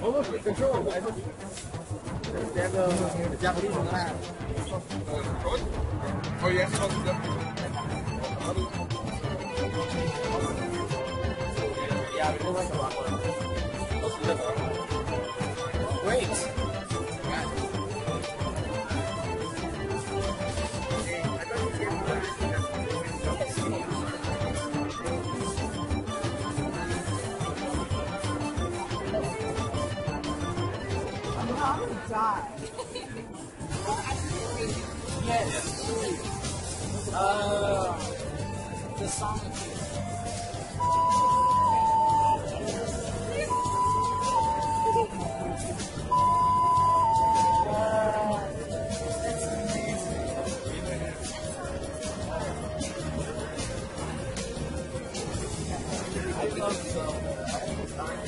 Speaker 5: Oh look, the control. They have the Japanese on that. Oh yeah, yeah, we like a lot more. Wait.
Speaker 2: I'm gonna die.
Speaker 5: Yes. The song. I love so.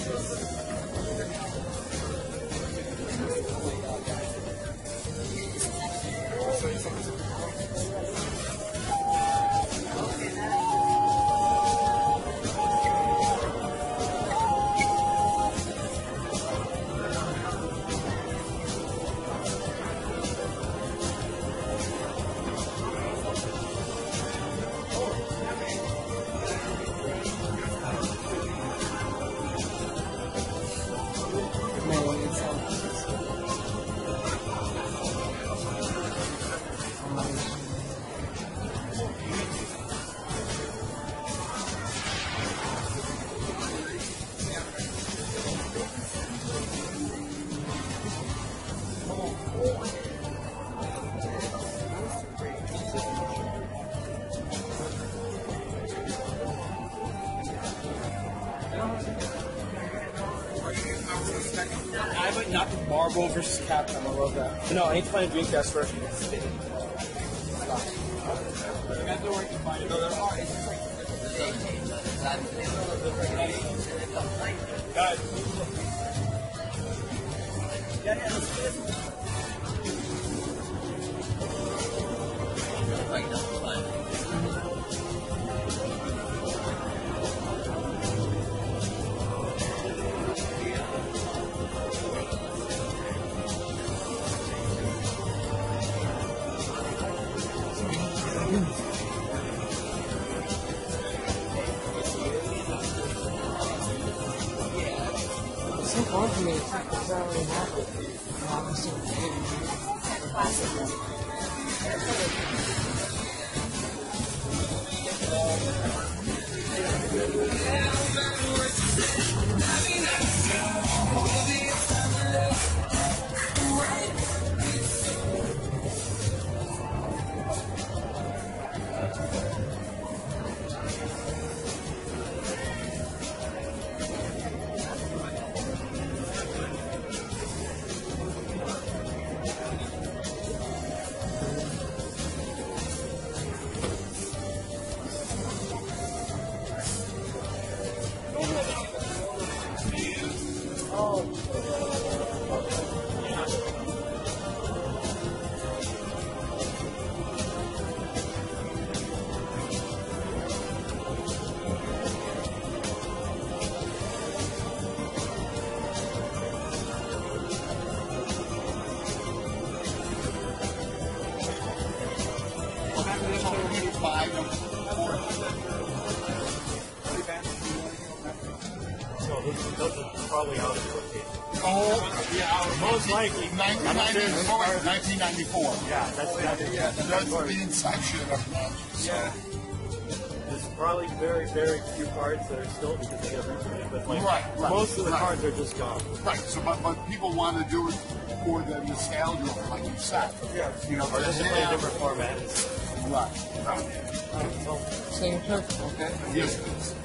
Speaker 5: I would not do Marvel versus Capcom. I love that. No, I need to find a Dreamcast first.
Speaker 1: It's so hard for me to attack because I already have it. I'm so
Speaker 4: Those are probably out of rotation.
Speaker 6: Oh, yeah,
Speaker 4: Most likely.
Speaker 6: 1994.
Speaker 4: Yeah, that's
Speaker 6: That's the inception of that.
Speaker 5: Yeah.
Speaker 4: There's probably very, very few cards that are still because they got reprinted, but like
Speaker 6: Right.
Speaker 4: most of the
Speaker 6: Right.
Speaker 4: cards are just gone.
Speaker 6: Right. So, but people want to do it for the nostalgia, like you said.
Speaker 5: Yeah.
Speaker 6: You know,
Speaker 4: Or just to play
Speaker 6: have-
Speaker 4: different formats.
Speaker 6: Right. Right.
Speaker 1: So your turn. Okay.
Speaker 6: Yes, it is.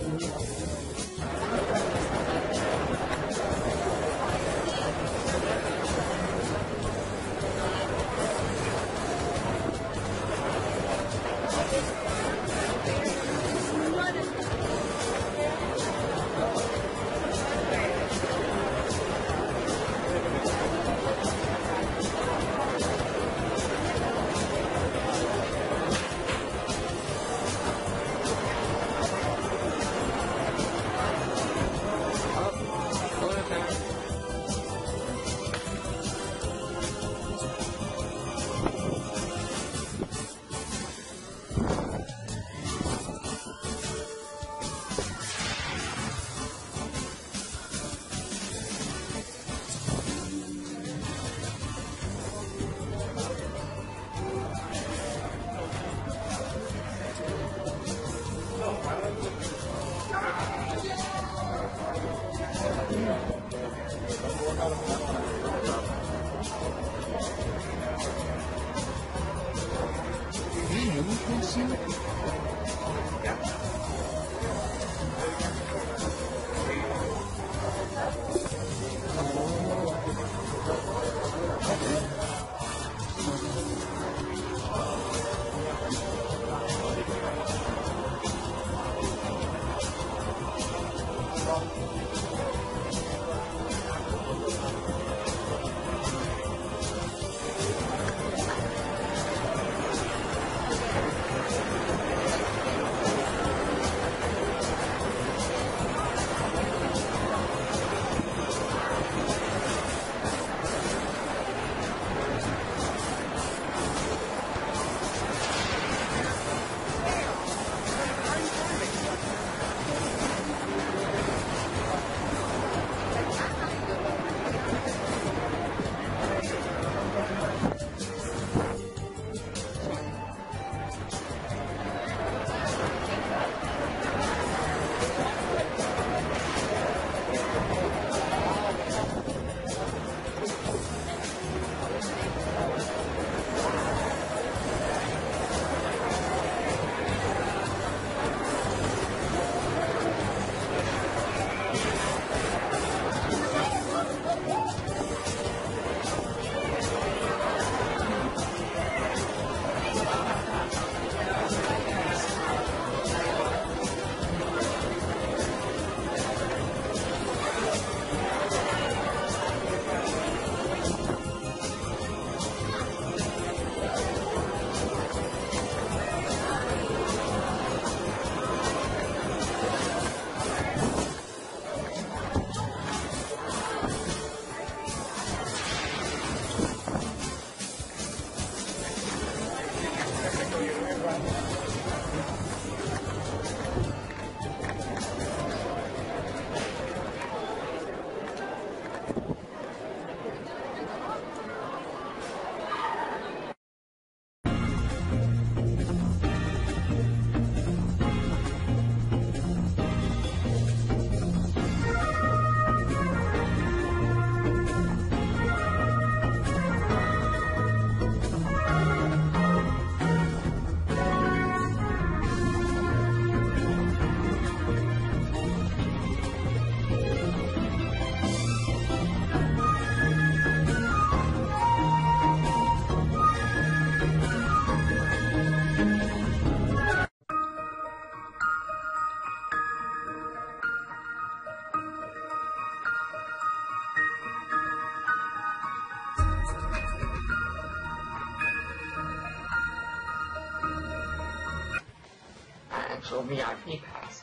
Speaker 1: actual VIP pass.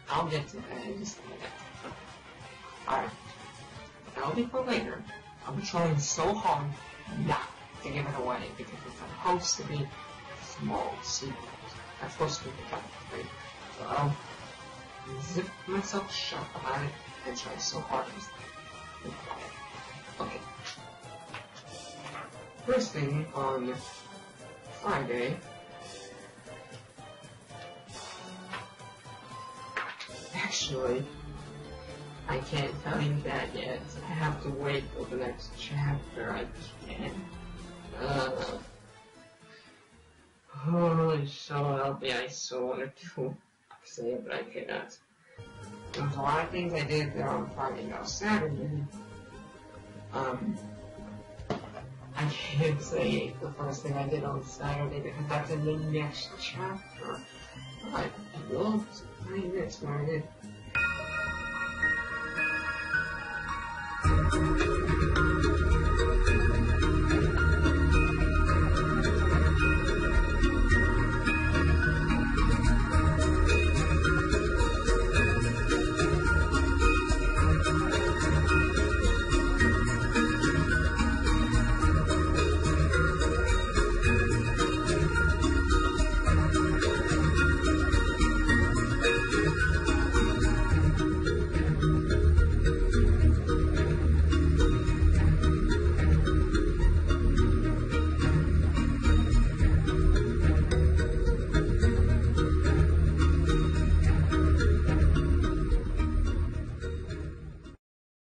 Speaker 1: I'll get to that in just a minute. Alright. That'll be for later. I'm trying so hard not to give it away because it's supposed to be small secret. That's supposed to be the top thing. So I'll zip myself shut about it and try so hard to be quiet. Okay. First thing on Friday. Actually, I can't tell you that yet. I have to wait till the next chapter. I can't. Holy so I so wanted to say it, but I cannot. There's a lot of things I did there on Friday. Now Saturday, I can't say the first thing I did on Saturday because that's in the next chapter. But I will explain this what I did.